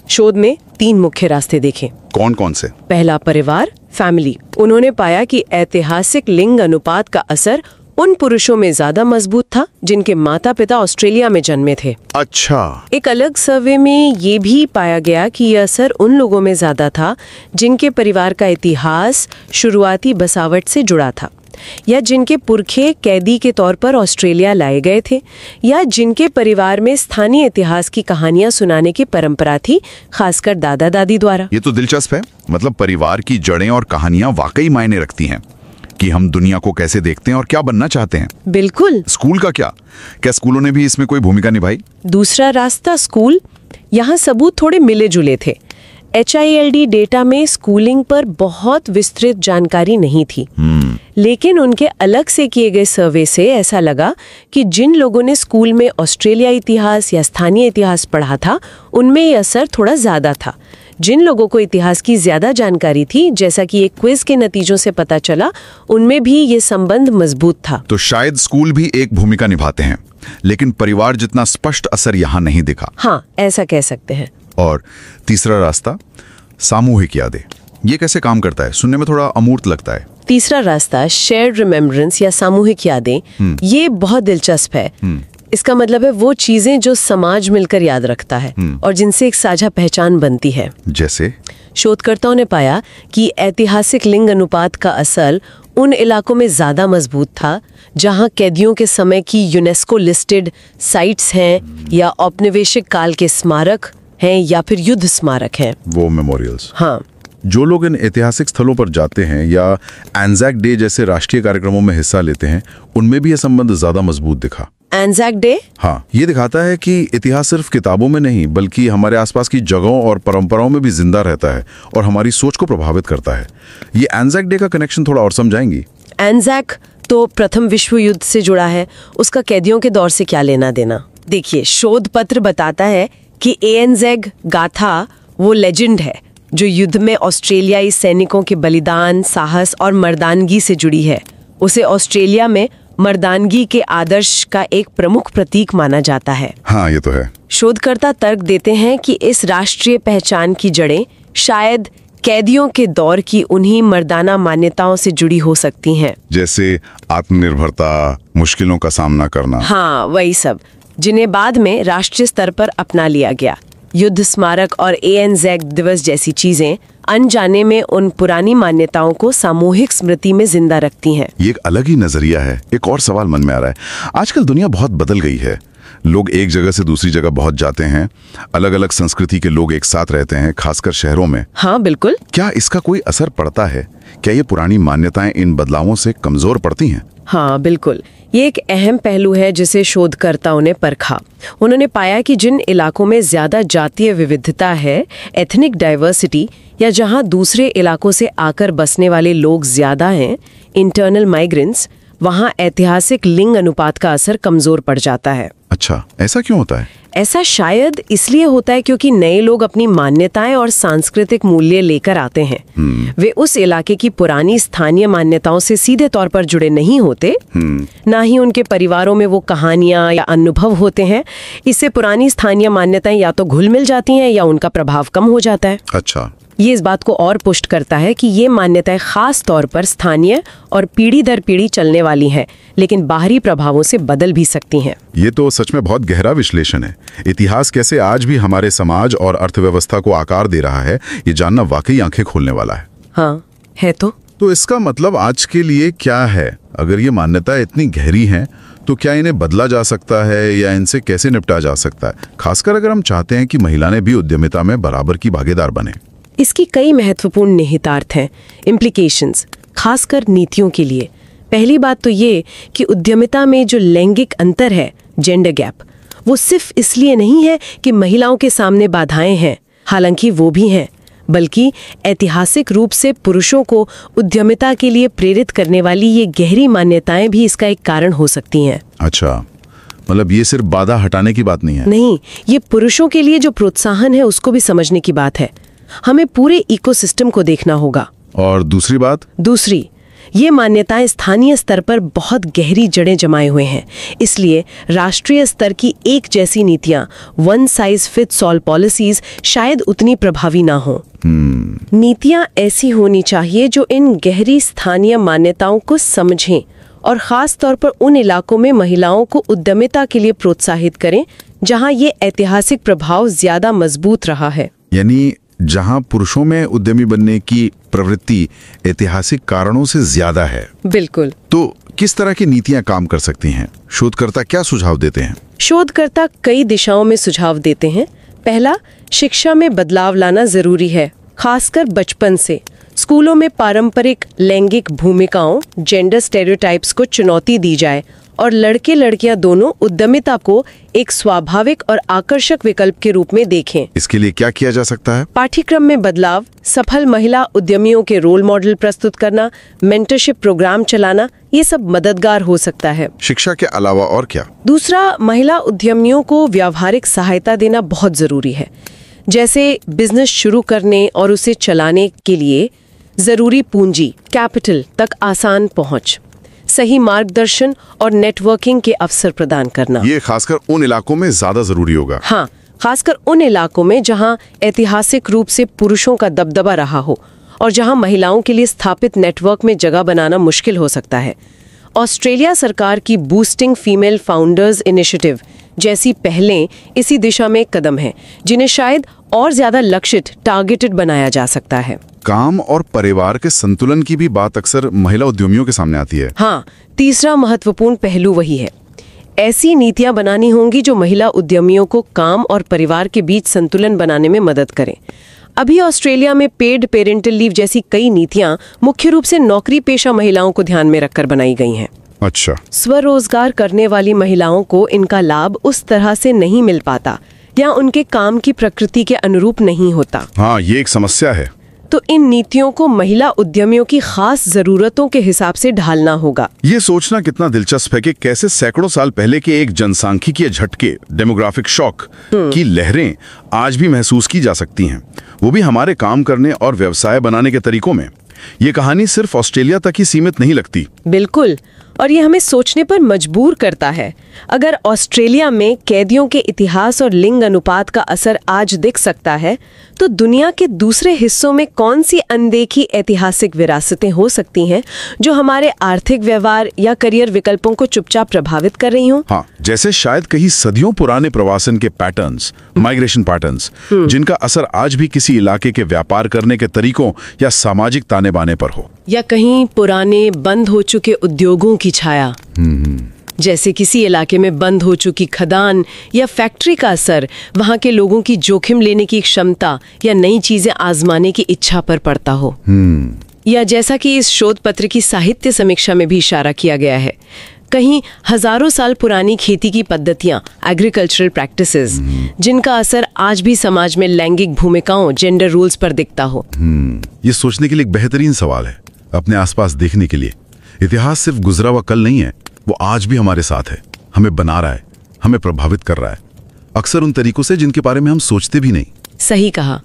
शोध में 3 मुख्य रास्ते देखे। कौन कौन से? पहला, परिवार, फैमिली। उन्होंने पाया कि ऐतिहासिक लिंग अनुपात का असर उन पुरुषों में ज्यादा मजबूत था जिनके माता पिता ऑस्ट्रेलिया में जन्मे थे। अच्छा। एक अलग सर्वे में ये भी पाया गया कि यह असर उन लोगों में ज्यादा था जिनके परिवार का इतिहास शुरुआती बसावट से जुड़ा था, या जिनके पुरखे कैदी के तौर पर ऑस्ट्रेलिया लाए गए थे, या जिनके परिवार में स्थानीय इतिहास की कहानियां सुनाने की परंपरा थी, खासकर दादा दादी द्वारा। ये तो दिलचस्प है। मतलब परिवार की जड़ें और कहानियां वाकई मायने रखती हैं कि हम दुनिया को कैसे देखते हैं और क्या बनना चाहते हैं। बिल्कुल। स्कूल का क्या स्कूलों ने भी इसमें कोई भूमिका निभाई? दूसरा रास्ता, स्कूल। यहाँ सबूत थोड़े मिले जुले थे। HILD डेटा में स्कूलिंग पर बहुत विस्तृत जानकारी नहीं थी, लेकिन उनके अलग से किए गए सर्वे से ऐसा लगा कि जिन लोगों ने स्कूल में ऑस्ट्रेलिया इतिहास या स्थानीय इतिहास पढ़ा था, उनमें ये असर थोड़ा ज्यादा था। जिन लोगों को इतिहास की ज्यादा जानकारी थी, जैसा कि एक क्विज के नतीजों से पता चला, उनमें भी ये संबंध मजबूत था। तो शायद स्कूल भी एक भूमिका निभाते हैं, लेकिन परिवार जितना स्पष्ट असर यहाँ नहीं दिखा। हाँ, ऐसा कह सकते हैं। और तीसरा रास्ता, सामूहिक यादें। ये कैसे काम करता है? सुनने में थोड़ा अमूर्त लगता है। तीसरा रास्ता, शेयर्ड रिमेम्बरेंस या सामूहिक यादें। ये बहुत दिलचस्प है। इसका मतलब है वो चीजें जो समाज मिलकर याद रखता है और जिनसे एक साझा पहचान बनती है। जैसे? शोधकर्ताओं ने पाया कि ऐतिहासिक लिंग अनुपात का असर उन इलाकों में ज्यादा मजबूत था जहां कैदियों के समय की यूनेस्को लिस्टेड साइट्स हैं, या औपनिवेशिक काल के स्मारक हैं, या फिर युद्ध स्मारक हैं। वो मेमोरियल्स। हाँ। जो लोग इन ऐतिहासिक स्थलों पर जाते हैं या एंजाक डे जैसे राष्ट्रीय कार्यक्रमों में हिस्सा लेते हैं, उनमें भी यह संबंध ज्यादा मजबूत दिखा। एंजाक डे? हाँ, ये दिखाता है कि इतिहास सिर्फ किताबों में नहीं बल्कि हमारे आसपास की जगहों और परंपराओं में भी जिंदा रहता है और हमारी सोच को प्रभावित करता है। ये एंजाक डे का कनेक्शन थोड़ा और समझाएंगी? एंजाक तो प्रथम विश्व युद्ध से जुड़ा है, उसका कैदियों के दौर से क्या लेना देना। देखिए, शोध पत्र बताता है कि एएनजेड गाथा वो लेजेंड है जो युद्ध में ऑस्ट्रेलियाई सैनिकों के बलिदान, साहस और मर्दानगी से जुड़ी है। उसे ऑस्ट्रेलिया में मर्दानगी के आदर्श का एक प्रमुख प्रतीक माना जाता है। हाँ, ये तो है। शोधकर्ता तर्क देते हैं कि इस राष्ट्रीय पहचान की जड़ें शायद कैदियों के दौर की उन्हीं मर्दाना मान्यताओं से जुड़ी हो सकती हैं। जैसे आत्मनिर्भरता, मुश्किलों का सामना करना। हाँ, वही सब, जिन्हें बाद में राष्ट्रीय स्तर पर अपना लिया गया। युद्ध स्मारक और एएनजेड दिवस जैसी चीजें अनजाने में उन पुरानी मान्यताओं को सामूहिक स्मृति में जिंदा रखती हैं। ये एक अलग ही नजरिया है। एक और सवाल मन में आ रहा है। आजकल दुनिया बहुत बदल गई है। लोग एक जगह से दूसरी जगह बहुत जाते हैं। अलग अलग संस्कृति के लोग एक साथ रहते हैं, खासकर शहरों में। हाँ, बिल्कुल। क्या इसका कोई असर पड़ता है? क्या ये पुरानी मान्यताएं इन बदलावों से कमजोर पड़ती हैं? हाँ, बिल्कुल। ये एक अहम पहलू है जिसे शोधकर्ताओं ने परखा। उन्होंने पाया कि जिन इलाकों में ज्यादा जातीय विविधता है, एथनिक डाइवर्सिटी, या जहां दूसरे इलाकों से आकर बसने वाले लोग ज्यादा हैं, इंटरनल माइग्रेंट्स, वहां ऐतिहासिक लिंग अनुपात का असर कमजोर पड़ जाता है। अच्छा, ऐसा क्यों होता है? ऐसा शायद इसलिए होता है क्योंकि नए लोग अपनी मान्यताएं और सांस्कृतिक मूल्य लेकर आते हैं। वे उस इलाके की पुरानी स्थानीय मान्यताओं से सीधे तौर पर जुड़े नहीं होते, ना ही उनके परिवारों में वो कहानियां या अनुभव होते हैं। इससे पुरानी स्थानीय मान्यताएं या तो घुल मिल जाती हैं या उनका प्रभाव कम हो जाता है। अच्छा। ये इस बात को और पुष्ट करता है कि ये मान्यताएं खास तौर पर स्थानीय और पीढ़ी दर पीढ़ी चलने वाली हैं, लेकिन बाहरी प्रभावों से बदल भी सकती हैं। ये तो सच में बहुत गहरा विश्लेषण है। इतिहास कैसे आज भी हमारे समाज और अर्थव्यवस्था को आकार दे रहा है, ये जानना वाकई आंखें खोलने वाला है। हाँ, है तो इसका मतलब आज के लिए क्या है? अगर ये मान्यताएं इतनी गहरी हैं, तो क्या इन्हें बदला जा सकता है या इनसे कैसे निपटा जा सकता है, खासकर अगर हम चाहते हैं कि महिलाएं भी उद्यमिता में बराबर की भागीदार बने? इसकी कई महत्वपूर्ण निहितार्थ हैं, इम्प्लीकेशंस, खासकर नीतियों के लिए। पहली बात तो ये कि उद्यमिता में जो लैंगिक अंतर है, जेंडर गैप, वो सिर्फ इसलिए नहीं है कि महिलाओं के सामने बाधाएं हैं, हालांकि वो भी हैं, बल्कि ऐतिहासिक रूप से पुरुषों को उद्यमिता के लिए प्रेरित करने वाली ये गहरी मान्यताएं भी इसका एक कारण हो सकती हैं। अच्छा, मतलब ये सिर्फ बाधा हटाने की बात नहीं है? नहीं, ये पुरुषों के लिए जो प्रोत्साहन है उसको भी समझने की बात है। हमें पूरे इकोसिस्टम को देखना होगा। और दूसरी बात? दूसरी, ये मान्यताएं स्थानीय स्तर पर बहुत गहरी जड़ें जमाए हुए हैं। इसलिए राष्ट्रीय स्तर की एक जैसी नीतियां, one size fits all policies शायद उतनी प्रभावी ना हो। नीतियां ऐसी होनी चाहिए जो इन गहरी स्थानीय मान्यताओं को समझें और खास तौर पर उन इलाकों में महिलाओं को उद्यमिता के लिए प्रोत्साहित करें जहां ये ऐतिहासिक प्रभाव ज्यादा मजबूत रहा है। यानी जहां पुरुषों में उद्यमी बनने की प्रवृत्ति ऐतिहासिक कारणों से ज्यादा है। बिल्कुल। तो किस तरह की नीतियां काम कर सकती हैं? शोधकर्ता क्या सुझाव देते हैं? शोधकर्ता कई दिशाओं में सुझाव देते हैं। पहला, शिक्षा में बदलाव लाना जरूरी है, खासकर बचपन से। स्कूलों में पारंपरिक लैंगिक भूमिकाओं, जेंडर स्टेरियोटाइप्स को चुनौती दी जाए और लड़के लड़कियां दोनों उद्यमिता को एक स्वाभाविक और आकर्षक विकल्प के रूप में देखें। इसके लिए क्या किया जा सकता है? पाठ्यक्रम में बदलाव, सफल महिला उद्यमियों के रोल मॉडल प्रस्तुत करना, मेंटरशिप प्रोग्राम चलाना, ये सब मददगार हो सकता है। शिक्षा के अलावा और क्या? दूसरा, महिला उद्यमियों को व्यावहारिक सहायता देना बहुत जरूरी है। जैसे बिजनेस शुरू करने और उसे चलाने के लिए जरूरी पूंजी, कैपिटल तक आसान पहुंच, सही मार्गदर्शन और नेटवर्किंग के अवसर प्रदान करना। ये खासकर उन इलाकों में ज्यादा जरूरी होगा। हाँ, खासकर उन इलाकों में जहां ऐतिहासिक रूप से पुरुषों का दबदबा रहा हो और जहां महिलाओं के लिए स्थापित नेटवर्क में जगह बनाना मुश्किल हो सकता है। ऑस्ट्रेलिया सरकार की बूस्टिंग फीमेल फाउंडर्स इनिशिएटिव जैसी पहलें इसी दिशा में एक कदम है, जिन्हें शायद और ज्यादा लक्षित, टारगेटेड बनाया जा सकता है। काम और परिवार के संतुलन की भी बात अक्सर महिला उद्यमियों के सामने आती है। हाँ, तीसरा महत्वपूर्ण पहलू वही है। ऐसी नीतियां बनानी होंगी जो महिला उद्यमियों को काम और परिवार के बीच संतुलन बनाने में मदद करें। अभी ऑस्ट्रेलिया में पेड पेरेंटल लीव जैसी कई नीतियां मुख्य रूप से नौकरी पेशा महिलाओं को ध्यान में रखकर बनाई गई हैं। अच्छा। स्वरोजगार करने वाली महिलाओं को इनका लाभ उस तरह से नहीं मिल पाता या उनके काम की प्रकृति के अनुरूप नहीं होता। हाँ, ये एक समस्या है। तो इन नीतियों को महिला उद्यमियों की खास जरूरतों के हिसाब से ढालना होगा। ये सोचना कितना दिलचस्प है कि कैसे सैकड़ों साल पहले के एक जनसांख्यिकीय झटके, डेमोग्राफिक शॉक की लहरें आज भी महसूस की जा सकती हैं, वो भी हमारे काम करने और व्यवसाय बनाने के तरीकों में। ये कहानी सिर्फ ऑस्ट्रेलिया तक ही सीमित नहीं लगती। बिल्कुल, और ये हमें सोचने पर मजबूर करता है। अगर ऑस्ट्रेलिया में कैदियों के इतिहास और लिंग अनुपात का असर आज दिख सकता है, तो दुनिया के दूसरे हिस्सों में कौन सी अनदेखी ऐतिहासिक विरासतें हो सकती हैं जो हमारे आर्थिक व्यवहार या करियर विकल्पों को चुपचाप प्रभावित कर रही हों? हाँ, जैसे शायद कहीं सदियों पुराने प्रवासन के पैटर्न्स, माइग्रेशन पैटर्न्स, जिनका असर आज भी किसी इलाके के व्यापार करने के तरीकों या सामाजिक ताने बाने पर हो। या कहीं पुराने बंद हो चुके उद्योगों की छाया, जैसे किसी इलाके में बंद हो चुकी खदान या फैक्ट्री का असर वहां के लोगों की जोखिम लेने की क्षमता या नई चीजें आजमाने की इच्छा पर पड़ता हो। या जैसा कि इस शोध पत्र की साहित्य समीक्षा में भी इशारा किया गया है, कहीं हजारों साल पुरानी खेती की पद्धतियां, एग्रीकल्चरल प्रैक्टिसेस, जिनका असर आज भी समाज में लैंगिक भूमिकाओं, जेंडर रूल्स पर दिखता हो। ये सोचने के लिए एक बेहतरीन सवाल है, अपने आसपास देखने के लिए। इतिहास सिर्फ गुजरा हुआ कल नहीं है, वो आज भी हमारे साथ है, हमें बना रहा है, हमें प्रभावित कर रहा है, अक्सर उन तरीकों से जिनके बारे में हम सोचते भी नहीं। सही कहा।